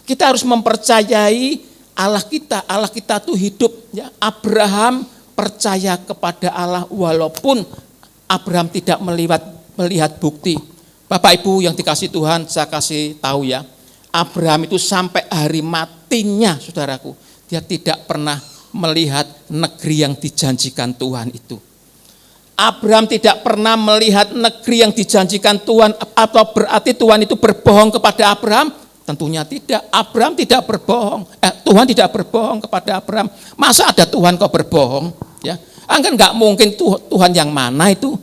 Kita harus mempercayai Allah kita. Allah kita itu hidup, ya. Abraham percaya kepada Allah walaupun Abraham tidak melihat bukti. Bapak Ibu yang dikasih Tuhan, saya kasih tahu ya, Abraham itu sampai hari matinya, saudaraku, dia tidak pernah melihat negeri yang dijanjikan Tuhan itu. Abraham tidak pernah melihat negeri yang dijanjikan Tuhan, atau berarti Tuhan itu berbohong kepada Abraham? Tentunya tidak. Abraham tidak berbohong. Tuhan tidak berbohong kepada Abraham. Masa ada Tuhan kok berbohong? Ya, kan nggak mungkin Tuhan yang mana itu?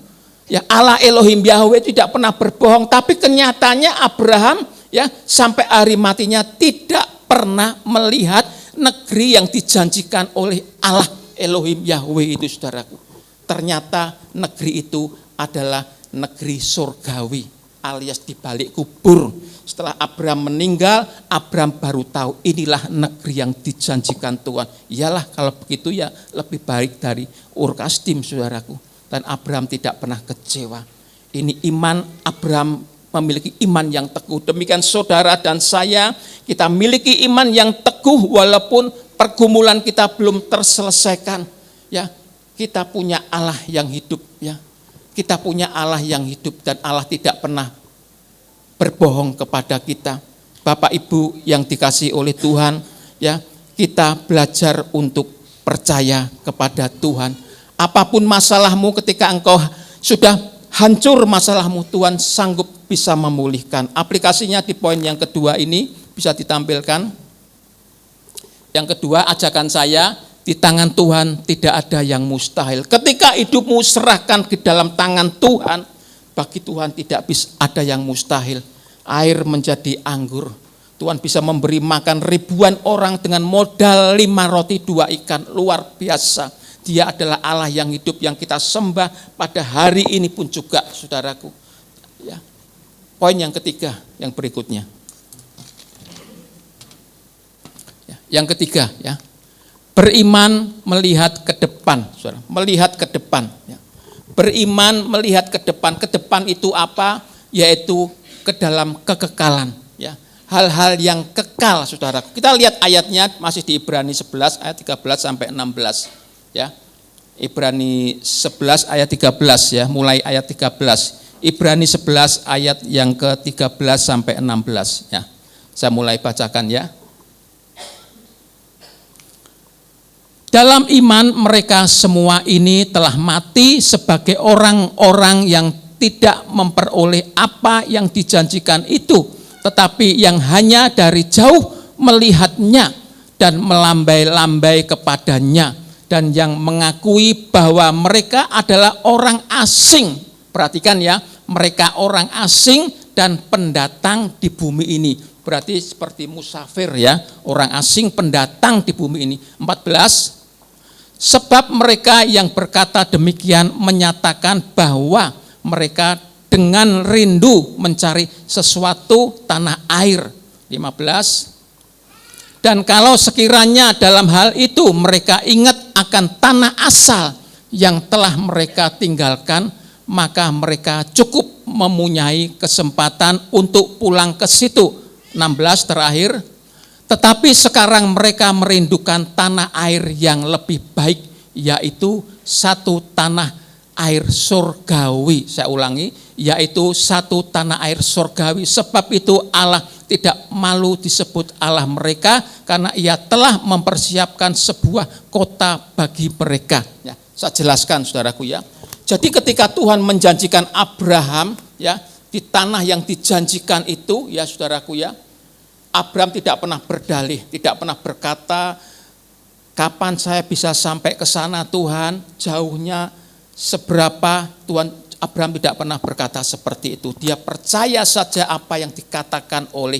Ya, Allah Elohim Yahweh tidak pernah berbohong. Tapi kenyataannya Abraham ya sampai hari matinya tidak pernah melihat negeri yang dijanjikan oleh Allah Elohim Yahweh itu, saudaraku. Ternyata negeri itu adalah negeri surgawi alias di balik kubur. Setelah Abraham meninggal, Abraham baru tahu inilah negeri yang dijanjikan Tuhan. Iyalah kalau begitu ya lebih baik dari Ur Kasdim, saudaraku. Dan Abraham tidak pernah kecewa. Ini iman Abraham, memiliki iman yang teguh. Demikian saudara dan saya, kita miliki iman yang teguh walaupun pergumulan kita belum terselesaikan. Ya, kita punya Allah yang hidup ya. Kita punya Allah yang hidup dan Allah tidak pernah berbohong kepada kita. Bapak Ibu yang dikasihi oleh Tuhan, ya, kita belajar untuk percaya kepada Tuhan. Apapun masalahmu, ketika engkau sudah hancur masalahmu, Tuhan sanggup bisa memulihkan. Aplikasinya di poin yang kedua ini bisa ditampilkan. Yang kedua, ajakan saya, di tangan Tuhan tidak ada yang mustahil. Ketika hidupmu serahkan ke dalam tangan Tuhan, bagi Tuhan tidak bisa ada yang mustahil. Air menjadi anggur. Tuhan bisa memberi makan ribuan orang dengan modal 5 roti 2 ikan. Luar biasa. Dia adalah Allah yang hidup yang kita sembah pada hari ini pun juga, saudaraku. Ya. Poin yang ketiga, yang berikutnya. Ya. Yang ketiga, ya. Beriman melihat ke depan, saudara. Melihat ke depan. Ya. Beriman melihat ke depan. Ke depan itu apa? Yaitu ke dalam kekekalan. Ya. Hal-hal yang kekal, saudara. Kita lihat ayatnya masih di Ibrani 11 ayat 13 sampai 16. Ya. Ibrani 11 ayat 13 ya, mulai ayat 13. Ibrani 11 ayat yang ke-13 sampai 16 ya. Saya mulai bacakan ya. Dalam iman mereka semua ini telah mati sebagai orang-orang yang tidak memperoleh apa yang dijanjikan itu, tetapi yang hanya dari jauh melihatnya dan melambai-lambai kepadanya, dan yang mengakui bahwa mereka adalah orang asing. Perhatikan ya, mereka orang asing dan pendatang di bumi ini. Berarti seperti musafir ya, orang asing pendatang di bumi ini. 14. Sebab mereka yang berkata demikian menyatakan bahwa mereka dengan rindu mencari sesuatu tanah air. 15. Dan kalau sekiranya dalam hal itu mereka ingat akan tanah asal yang telah mereka tinggalkan, maka mereka cukup mempunyai kesempatan untuk pulang ke situ. 16 terakhir. Tetapi sekarang mereka merindukan tanah air yang lebih baik, yaitu satu tanah air surgawi. Saya ulangi, yaitu satu tanah air surgawi. Sebab itu Allah tidak malu disebut Allah mereka, karena Ia telah mempersiapkan sebuah kota bagi mereka. Ya, saya jelaskan saudaraku ya. Jadi ketika Tuhan menjanjikan Abraham ya di tanah yang dijanjikan itu ya saudaraku ya, Abraham tidak pernah berdalih, tidak pernah berkata, kapan saya bisa sampai ke sana Tuhan, jauhnya seberapa Tuhan. Abraham tidak pernah berkata seperti itu. Dia percaya saja apa yang dikatakan oleh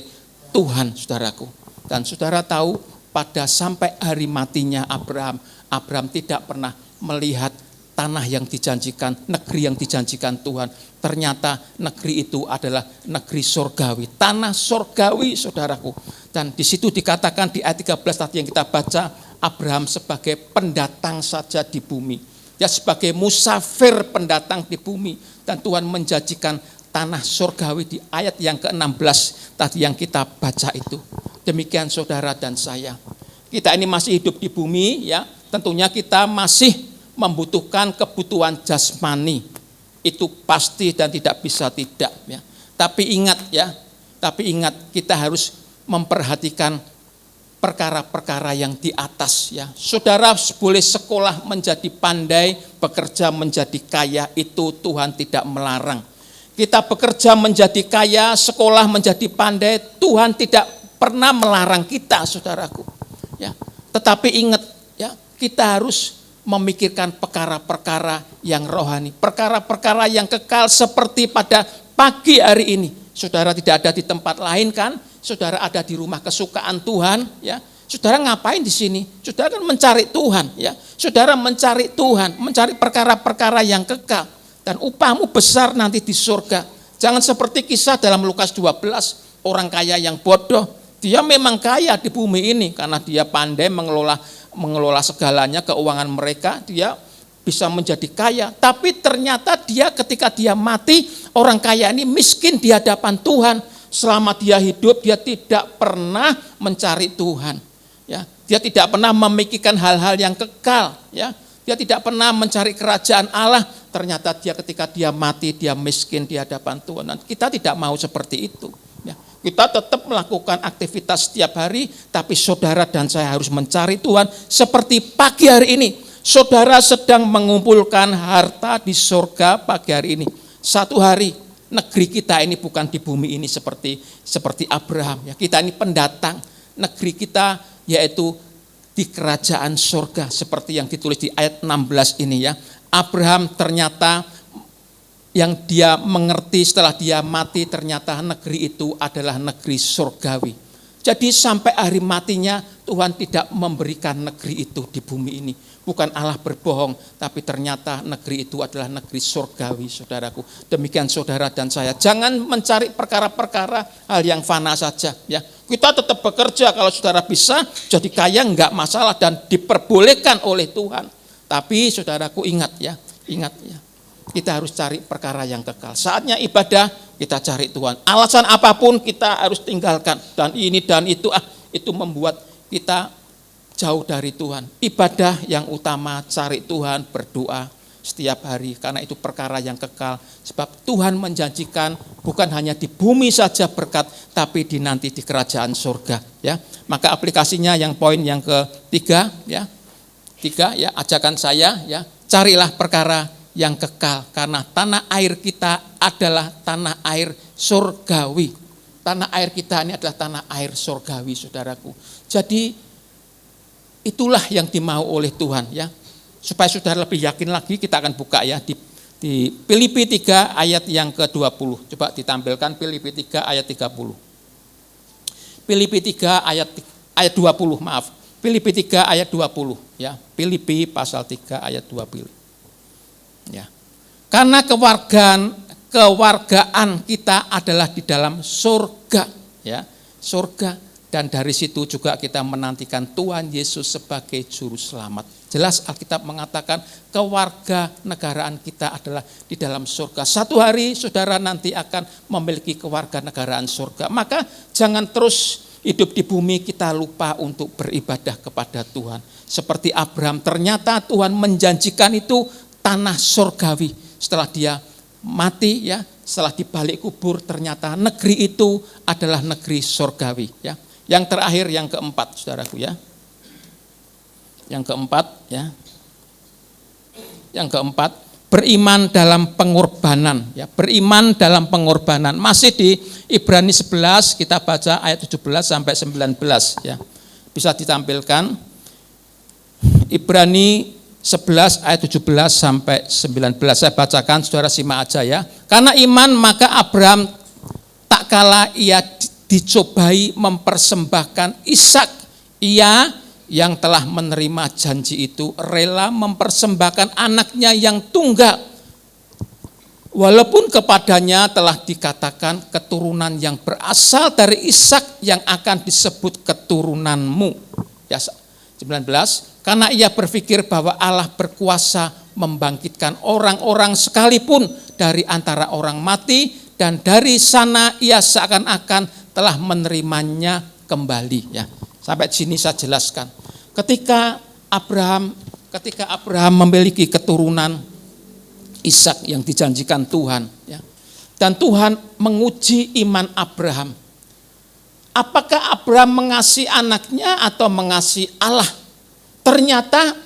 Tuhan, saudaraku. Dan saudara tahu, pada sampai hari matinya Abraham tidak pernah melihat tanah yang dijanjikan, negeri yang dijanjikan Tuhan. Ternyata negeri itu adalah negeri surgawi, tanah surgawi, saudaraku. Dan di situ dikatakan di ayat 13 tadi yang kita baca, Abraham sebagai pendatang saja di bumi. Ya, sebagai musafir pendatang di bumi. Dan Tuhan menjanjikan tanah surgawi di ayat yang ke-16 tadi yang kita baca itu. Demikian saudara dan saya. Kita ini masih hidup di bumi ya, tentunya kita masih membutuhkan kebutuhan jasmani. Itu pasti dan tidak bisa tidak ya. Tapi ingat kita harus memperhatikan perkara-perkara yang di atas ya. Saudara boleh sekolah menjadi pandai, bekerja menjadi kaya, itu Tuhan tidak melarang. Kita bekerja menjadi kaya, sekolah menjadi pandai, Tuhan tidak pernah melarang kita, saudaraku. Ya. Tetapi ingat ya, kita harus memikirkan perkara-perkara yang rohani, perkara-perkara yang kekal seperti pada pagi hari ini. Saudara tidak ada di tempat lain kan? Saudara ada di rumah kesukaan Tuhan, ya. Saudara ngapain di sini? Saudara kan mencari Tuhan, ya. Saudara mencari Tuhan, mencari perkara-perkara yang kekal, dan upahmu besar nanti di surga. Jangan seperti kisah dalam Lukas 12, orang kaya yang bodoh. Dia memang kaya di bumi ini karena dia pandai mengelola segalanya, keuangan mereka, dia bisa menjadi kaya. Tapi ternyata dia ketika dia mati, orang kaya ini miskin di hadapan Tuhan. Selama dia hidup, dia tidak pernah mencari Tuhan. Ya, dia tidak pernah memikirkan hal-hal yang kekal. Ya, dia tidak pernah mencari kerajaan Allah. Ternyata dia ketika dia mati, dia miskin di hadapan Tuhan. Dan kita tidak mau seperti itu. Ya, kita tetap melakukan aktivitas setiap hari, tapi saudara dan saya harus mencari Tuhan. Seperti pagi hari ini, saudara sedang mengumpulkan harta di surga pagi hari ini. Satu hari negeri kita ini bukan di bumi ini seperti Abraham. Ya, kita ini pendatang. Negeri kita yaitu di kerajaan surga seperti yang ditulis di ayat 16 ini ya. Abraham ternyata yang dia mengerti setelah dia mati, ternyata negeri itu adalah negeri surgawi. Jadi sampai hari matinya Tuhan tidak memberikan negeri itu di bumi ini. Bukan Allah berbohong, tapi ternyata negeri itu adalah negeri surgawi, saudaraku. Demikian saudara dan saya, jangan mencari perkara-perkara hal yang fana saja. Ya, kita tetap bekerja, kalau saudara bisa jadi kaya enggak masalah dan diperbolehkan oleh Tuhan. Tapi saudaraku ingat ya, kita harus cari perkara yang kekal. Saatnya ibadah, kita cari Tuhan. Alasan apapun kita harus tinggalkan, dan ini dan itu membuat kita jauh dari Tuhan. Ibadah yang utama, cari Tuhan, berdoa setiap hari, karena itu perkara yang kekal. Sebab Tuhan menjanjikan bukan hanya di bumi saja berkat, tapi nanti di kerajaan surga. Ya, maka aplikasinya yang poin yang ketiga, ya, ajakan saya, ya, carilah perkara yang kekal, karena tanah air kita adalah tanah air surgawi. Tanah air kita ini adalah tanah air surgawi, saudaraku. Jadi itulah yang dimau oleh Tuhan ya. Supaya saudara lebih yakin lagi, kita akan buka ya di Filipi 3 ayat yang ke-20. Coba ditampilkan Filipi 3 ayat 30. Filipi 3 ayat 20, maaf. Filipi 3 ayat 20 ya. Filipi pasal 3 ayat 20. Ya. Karena kewargaan kita adalah di dalam surga ya. Surga. Dan dari situ juga kita menantikan Tuhan Yesus sebagai juru selamat. Jelas Alkitab mengatakan kewarganegaraan kita adalah di dalam surga. Satu hari saudara nanti akan memiliki kewarganegaraan surga. Maka jangan terus hidup di bumi kita lupa untuk beribadah kepada Tuhan. Seperti Abraham, ternyata Tuhan menjanjikan itu tanah surgawi. Setelah dia mati ya, setelah dibalik kubur, ternyata negeri itu adalah negeri surgawi ya. Yang terakhir, yang keempat, saudaraku ya. Yang keempat ya. Yang keempat, beriman dalam pengorbanan ya. Beriman dalam pengorbanan. Masih di Ibrani 11, kita baca ayat 17 sampai 19 ya. Bisa ditampilkan. Ibrani 11 ayat 17 sampai 19. Saya bacakan, saudara simak aja ya. Karena iman maka Abraham tak kala ia dicobai mempersembahkan Ishak, ia yang telah menerima janji itu rela mempersembahkan anaknya yang tunggal, walaupun kepadanya telah dikatakan keturunan yang berasal dari Ishak yang akan disebut keturunanmu. Ya, 19, karena ia berpikir bahwa Allah berkuasa membangkitkan orang-orang sekalipun dari antara orang mati, dan dari sana ia seakan-akan telah menerimanya kembali ya. Sampai sini saya jelaskan. Ketika Abraham memiliki keturunan Ishak yang dijanjikan Tuhan ya. Dan Tuhan menguji iman Abraham. Apakah Abraham mengasihi anaknya atau mengasihi Allah? Ternyata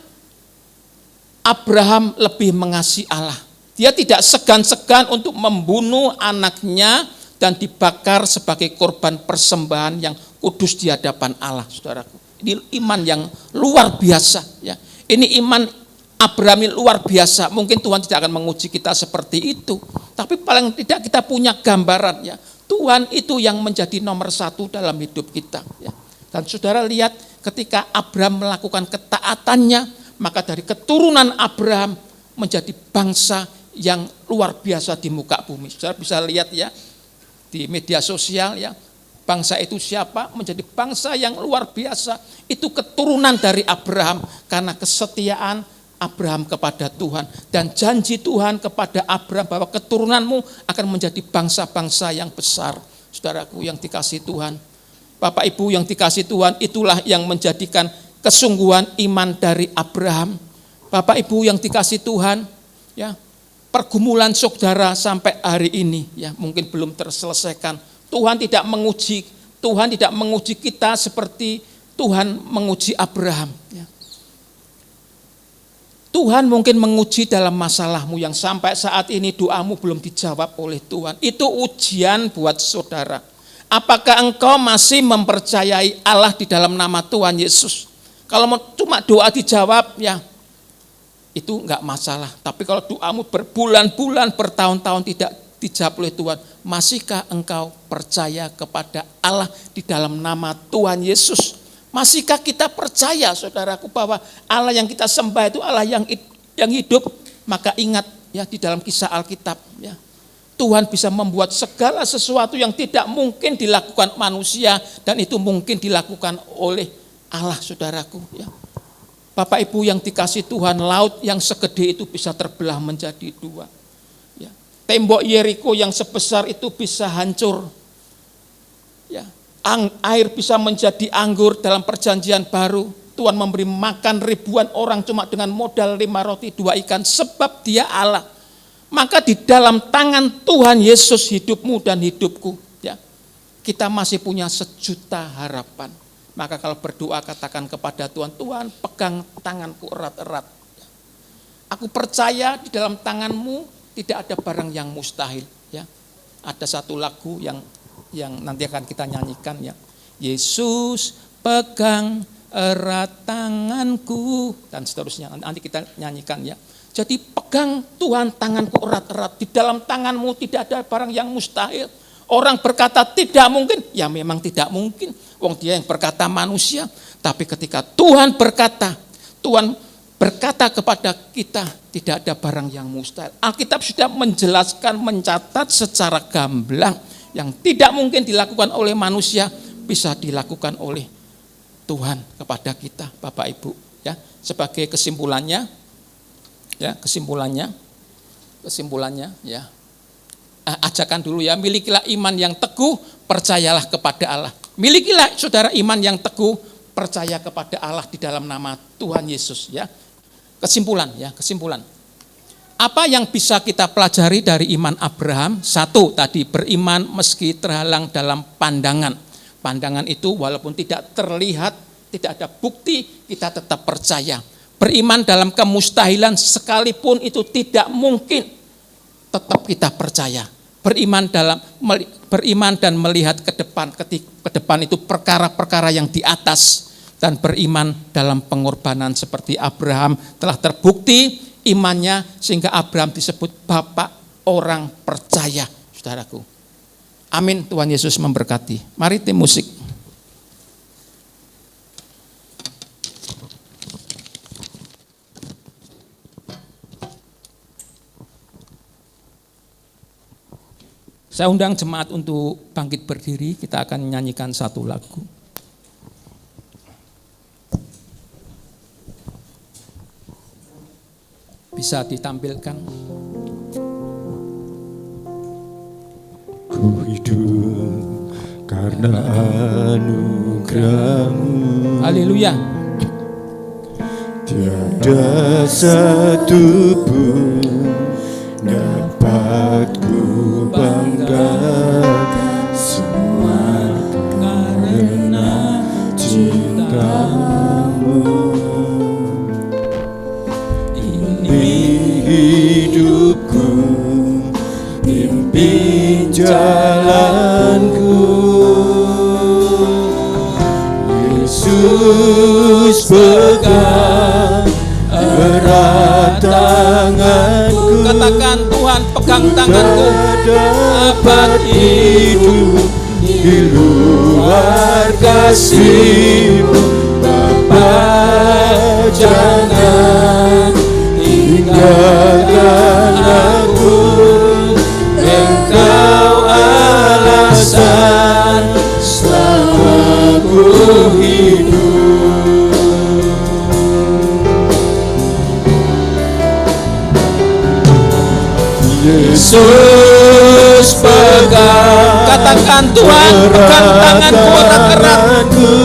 Abraham lebih mengasihi Allah. Dia tidak segan-segan untuk membunuh anaknya dan dibakar sebagai korban persembahan yang kudus di hadapan Allah, saudaraku. Ini iman yang luar biasa. Ya. Ini iman Abraham ini luar biasa. Mungkin Tuhan tidak akan menguji kita seperti itu. Tapi paling tidak kita punya gambaran. Ya. Tuhan itu yang menjadi nomor satu dalam hidup kita. Ya. Dan saudara lihat ketika Abraham melakukan ketaatannya, maka dari keturunan Abraham menjadi bangsa yang luar biasa di muka bumi. Saudara bisa lihat ya di media sosial ya, bangsa itu siapa? Menjadi bangsa yang luar biasa. Itu keturunan dari Abraham karena kesetiaan Abraham kepada Tuhan dan janji Tuhan kepada Abraham bahwa keturunanmu akan menjadi bangsa-bangsa yang besar. Saudaraku yang dikasihi Tuhan, Bapak Ibu yang dikasihi Tuhan, itulah yang menjadikan kesungguhan iman dari Abraham. Bapak Ibu yang dikasihi Tuhan, ya, pergumulan saudara sampai hari ini ya mungkin belum terselesaikan. Tuhan tidak menguji kita seperti Tuhan menguji Abraham. Ya. Tuhan mungkin menguji dalam masalahmu yang sampai saat ini doamu belum dijawab oleh Tuhan. Itu ujian buat saudara. Apakah engkau masih mempercayai Allah di dalam nama Tuhan Yesus? Kalau cuma doa dijawab ya itu enggak masalah. Tapi kalau doamu berbulan-bulan, bertahun-tahun tidak dijawab oleh Tuhan, masihkah engkau percaya kepada Allah di dalam nama Tuhan Yesus? Masihkah kita percaya, saudaraku, bahwa Allah yang kita sembah itu Allah yang hidup? Maka ingat ya di dalam kisah Alkitab ya, Tuhan bisa membuat segala sesuatu yang tidak mungkin dilakukan manusia dan itu mungkin dilakukan oleh Allah, saudaraku ya. Bapak Ibu yang dikasihi Tuhan, laut yang segede itu bisa terbelah menjadi dua. Ya. Tembok Yeriko yang sebesar itu bisa hancur. Ya. Air bisa menjadi anggur dalam perjanjian baru. Tuhan memberi makan ribuan orang cuma dengan modal 5 roti 2 ikan sebab Dia Allah. Maka di dalam tangan Tuhan Yesus hidupmu dan hidupku. Ya. Kita masih punya sejuta harapan. Maka kalau berdoa katakan kepada Tuhan, Tuhan pegang tanganku erat-erat. Aku percaya di dalam tanganmu tidak ada barang yang mustahil. Ya. Ada satu lagu yang nanti akan kita nyanyikan ya. Yesus pegang erat tanganku dan seterusnya. Nanti kita nyanyikan ya. Jadi pegang Tuhan tanganku erat-erat. Di dalam tanganmu tidak ada barang yang mustahil. Orang berkata tidak mungkin, ya memang tidak mungkin. Wong dia yang berkata manusia. Tapi ketika Tuhan berkata kepada kita, tidak ada barang yang mustahil. Alkitab sudah menjelaskan, mencatat secara gamblang yang tidak mungkin dilakukan oleh manusia bisa dilakukan oleh Tuhan kepada kita, Bapak Ibu. Ya, sebagai kesimpulannya, ya ajakan dulu ya, milikilah iman yang teguh, percayalah kepada Allah. Milikilah saudara iman yang teguh, percaya kepada Allah di dalam nama Tuhan Yesus. Ya, kesimpulan. Apa yang bisa kita pelajari dari iman Abraham? Satu, tadi beriman meski terhalang dalam pandangan. Pandangan itu walaupun tidak terlihat, tidak ada bukti, kita tetap percaya. Beriman dalam kemustahilan sekalipun itu tidak mungkin, tetap kita percaya. Beriman dan melihat ke depan itu perkara-perkara yang di atas. Dan beriman dalam pengorbanan seperti Abraham telah terbukti imannya sehingga Abraham disebut bapak orang percaya, saudaraku. Amin, Tuhan Yesus memberkati. Mari tim musik. Saya undang jemaat untuk bangkit berdiri, kita akan menyanyikan satu lagu. Bisa ditampilkan. Ku hidup karena anugerah-Mu. Haleluya. Tiada satu pun dapat ku bangkitkan hidupku, pimpin jalanku. Yesus pegang erat tanganku. Katakan, Tuhan pegang tanganku. Dapat hidup di luar kasih-Mu, Bapa, jangan tinggalkan aku. Engkau alasan selama ku hidup. Yesus pegang, Katakan, Tuhan pegang tanganku erat-erat. Ku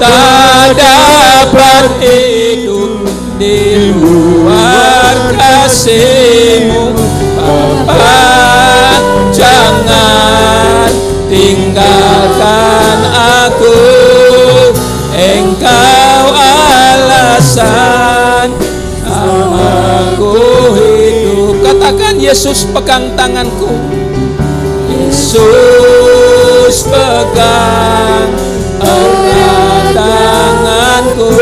Tak dapat hidup di luar kasih-Mu, Bapa, jangan tinggalkan aku. Engkau alasan aku hidup. Katakan, Yesus pegang tanganku. Yesus pegang erat tanganku.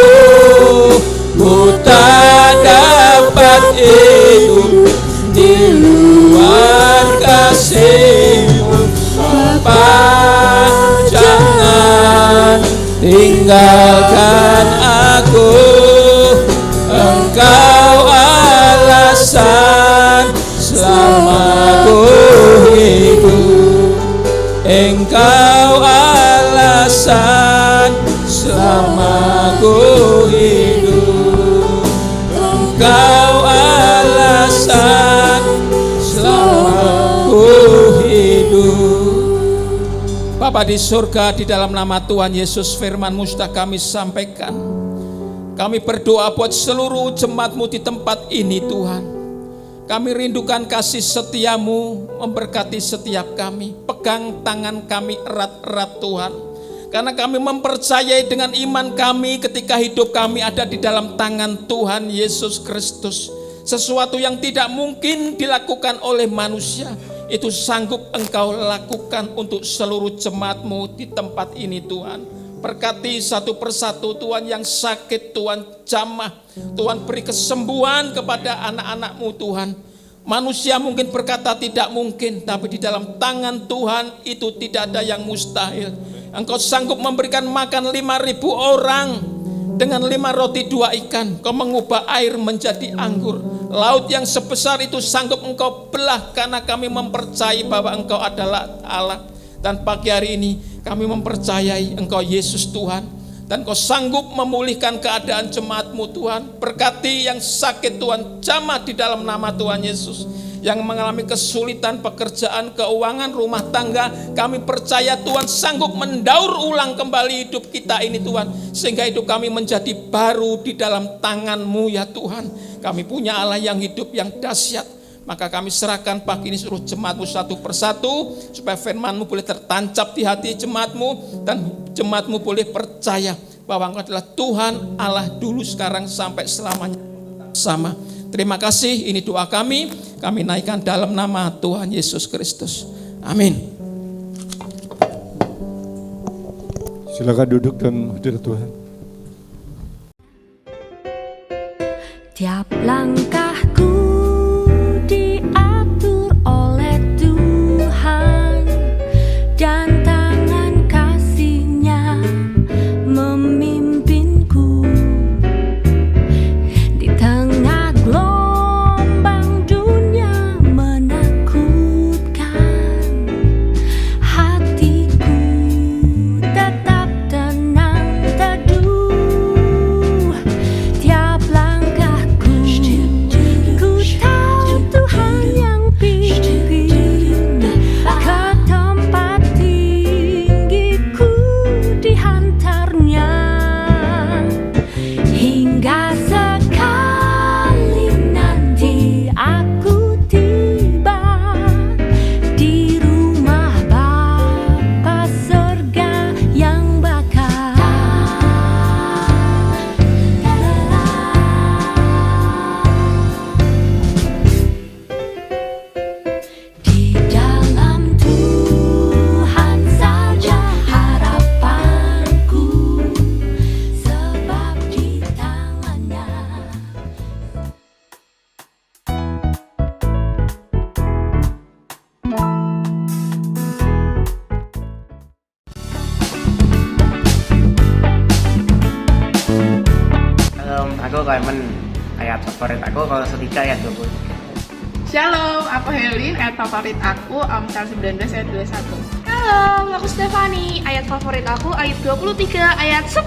Ku tak dapat hidup di luar kasih-Mu, Bapa, jangan tinggalkan aku. Engkau alasan selama ku hidup. Engkau alasan selama ku hidup. Engkau alasan selama ku hidup. Bapa di surga, di dalam nama Tuhan Yesus, firman-Mu sudah kami sampaikan. Kami berdoa buat seluruh jemaat-Mu di tempat ini, Tuhan. Kami rindukan kasih setia-Mu memberkati setiap kami. Pegang tangan kami erat-erat, Tuhan. Karena kami mempercayai dengan iman kami ketika hidup kami ada di dalam tangan Tuhan Yesus Kristus. Sesuatu yang tidak mungkin dilakukan oleh manusia, itu sanggup Engkau lakukan untuk seluruh jemaat-Mu di tempat ini, Tuhan. Berkati satu persatu, Tuhan, yang sakit Tuhan jamah. Tuhan beri kesembuhan kepada anak-anak-Mu, Tuhan. Manusia mungkin berkata tidak mungkin, tapi di dalam tangan Tuhan itu tidak ada yang mustahil. Engkau sanggup memberikan makan 5.000 orang dengan 5 roti 2 ikan. Kau mengubah air menjadi anggur. Laut yang sebesar itu sanggup Engkau belah, karena kami mempercayai bahwa Engkau adalah Allah. Dan pagi hari ini kami mempercayai Engkau Yesus Tuhan, dan Kau sanggup memulihkan keadaan jemaat-Mu, Tuhan. Berkati yang sakit, Tuhan, jamah di dalam nama Tuhan Yesus. Yang mengalami kesulitan pekerjaan, keuangan, rumah tangga, kami percaya Tuhan sanggup mendaur ulang kembali hidup kita ini, Tuhan, sehingga hidup kami menjadi baru di dalam tangan-Mu, ya Tuhan. Kami punya Allah yang hidup, yang dahsyat. Maka kami serahkan pagi ini seluruh jemaat-Mu satu persatu, supaya firman-Mu boleh tertancap di hati jemaat-Mu, dan jemaat-Mu boleh percaya bahwa Engkau adalah Tuhan Allah dulu, sekarang, sampai selamanya sama. Terima kasih, ini doa kami naikkan dalam nama Tuhan Yesus Kristus. Amin. Silakan duduk dan hadirat Tuhan. Tiap langkahku diatur oleh Tuhan, dan tangan kasih-Nya memimpinku. Di tengah gelombang dunia menakutkan, hatiku tetap tenang teduh. kalau Setika ayat 23. Shalom, aku Helin, ayat favorit aku Amsal 19 ayat 21. Halo, aku Stefani. Ayat favorit aku ayat 23 ayat 10.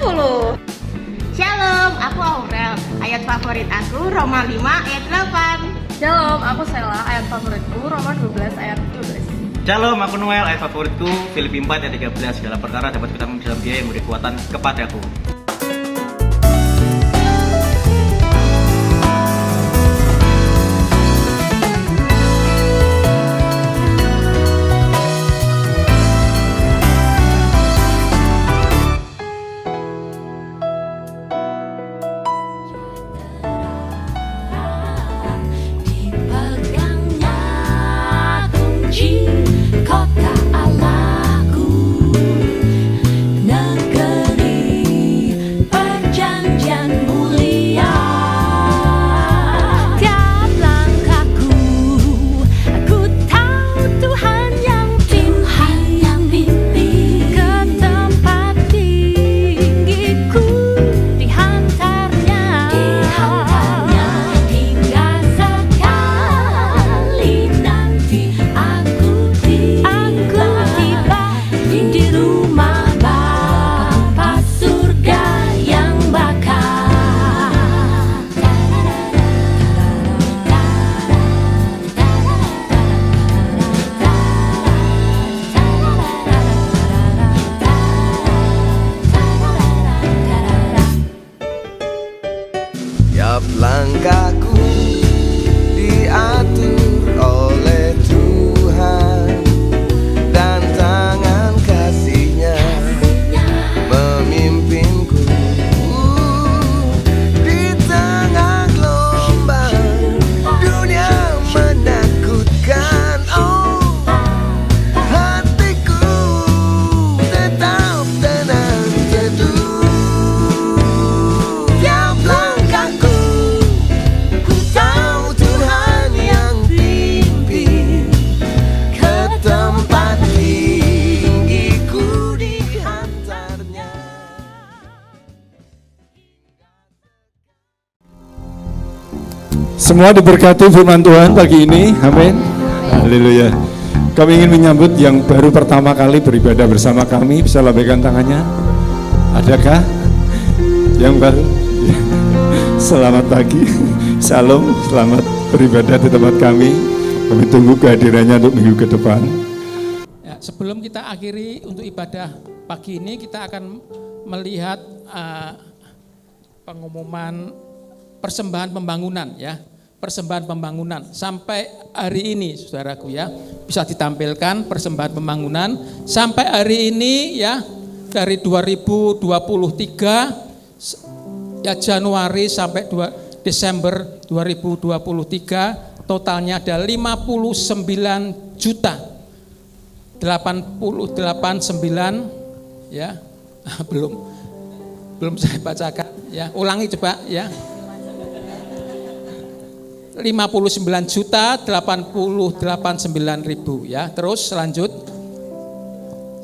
Shalom, aku Aurel. Ayat favorit aku Roma 5 ayat 8. Shalom, aku Sela, ayat favoritku Roma 12 ayat 12. Shalom, aku Noel. Ayat favoritku Filipi 4 ayat 13. Segala perkara dapat kita dalam Dia yang memberi kekuatan kepadaku. Dipegangnya kunci kota Allahku, negeri perjanjian mulia. Tiap langkahku, aku tahu Tuhan yang pimpin ke tempat tinggiku, dihantarnya hingga sekali nanti aku tiba di rumah Bapa surga yang bakal. Tiap langkahku diatur oleh Tuhan, dan tangan kasih-Nya memimpinku di tengah gelombang dunia menakutkan. Oh, hatiku tetap tenang teduh. Tiap langkahku, ku tahu Tuhan yang pimpin ke tempat tinggiku, dihantarnya. Semua diberkati firman Tuhan pagi ini, amin. Haleluya. Kami ingin menyambut yang baru pertama kali beribadah bersama kami, bisa lambaikan tangannya. Adakah yang baru? Selamat pagi, salam, selamat beribadah di tempat kami. Kami tunggu kehadirannya untuk minggu ke depan. Ya, sebelum kita akhiri untuk ibadah pagi ini, kita akan melihat pengumuman persembahan pembangunan ya. Persembahan pembangunan sampai hari ini saudaraku ya, bisa ditampilkan persembahan pembangunan sampai hari ini ya, dari 2023 ya, Januari sampai Desember 2023 totalnya ada 59 juta 889 ya. belum saya bacakan ya, ulangi coba ya. 59.889.000 ya. Terus lanjut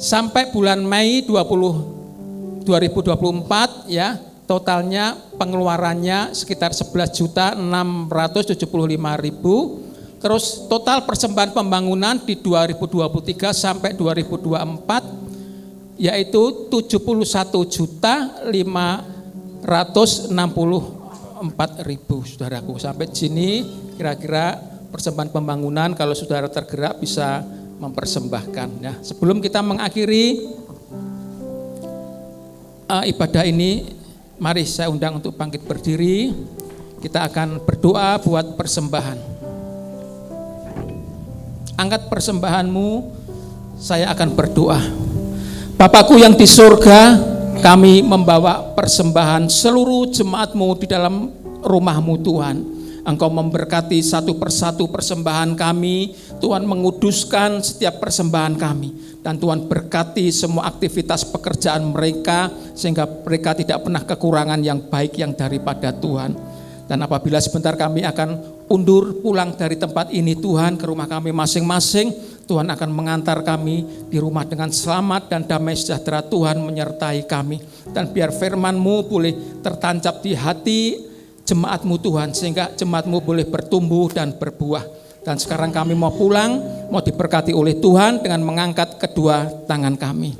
sampai bulan Mei 2024 ya, totalnya pengeluarannya sekitar 11.675.000. Terus total persembahan pembangunan di 2023 sampai 2024 yaitu 71.564.000 saudaraku. Sampai sini kira-kira persembahan pembangunan kalau saudara tergerak bisa mempersembahkan ya. Sebelum kita mengakhiri ibadah ini, mari saya undang untuk bangkit berdiri. Kita akan berdoa buat persembahan. Angkat persembahanmu, saya akan berdoa. Bapakku yang di surga, kami membawa persembahan seluruh jemaat-Mu di dalam rumah-Mu Tuhan. Engkau memberkati satu persatu persembahan kami, Tuhan menguduskan setiap persembahan kami. Dan Tuhan berkati semua aktivitas pekerjaan mereka, sehingga mereka tidak pernah kekurangan yang baik yang daripada Tuhan. Dan apabila sebentar kami akan undur pulang dari tempat ini Tuhan, ke rumah kami masing-masing, Tuhan akan mengantar kami di rumah dengan selamat dan damai sejahtera Tuhan menyertai kami. Dan biar firman-Mu boleh tertancap di hati jemaat-Mu Tuhan, sehingga jemaat-Mu boleh bertumbuh dan berbuah. Dan sekarang kami mau pulang, mau diberkati oleh Tuhan dengan mengangkat kedua tangan kami.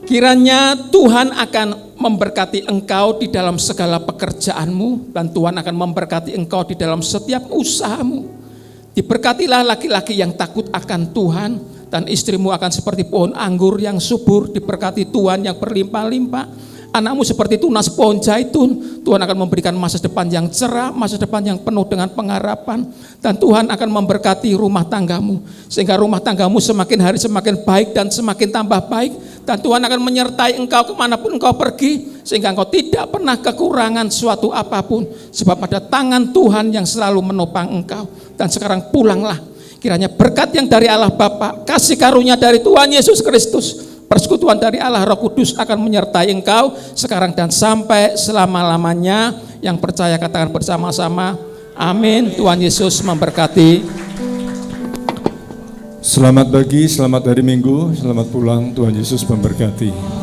Kiranya Tuhan akan memberkati engkau di dalam segala pekerjaanmu, dan Tuhan akan memberkati engkau di dalam setiap usahamu. Diberkatilah laki-laki yang takut akan Tuhan, dan istrimu akan seperti pohon anggur yang subur. Diberkati Tuhan yang berlimpah-limpah. Anakmu seperti tunas pohon zaitun. Tuhan akan memberikan masa depan yang cerah, masa depan yang penuh dengan pengharapan. Dan Tuhan akan memberkati rumah tanggamu, sehingga rumah tanggamu semakin hari semakin baik dan semakin tambah baik. Dan Tuhan akan menyertai engkau kemanapun engkau pergi, sehingga engkau tidak pernah kekurangan suatu apapun, sebab ada tangan Tuhan yang selalu menopang engkau. Dan sekarang pulanglah, kiranya berkat yang dari Allah Bapa, kasih karunia dari Tuhan Yesus Kristus, persekutuan dari Allah Roh Kudus akan menyertai engkau sekarang dan sampai selama-lamanya. Yang percaya katakan bersama-sama, amin. Tuhan Yesus memberkati. Selamat pagi, selamat hari Minggu, selamat pulang, Tuhan Yesus memberkati.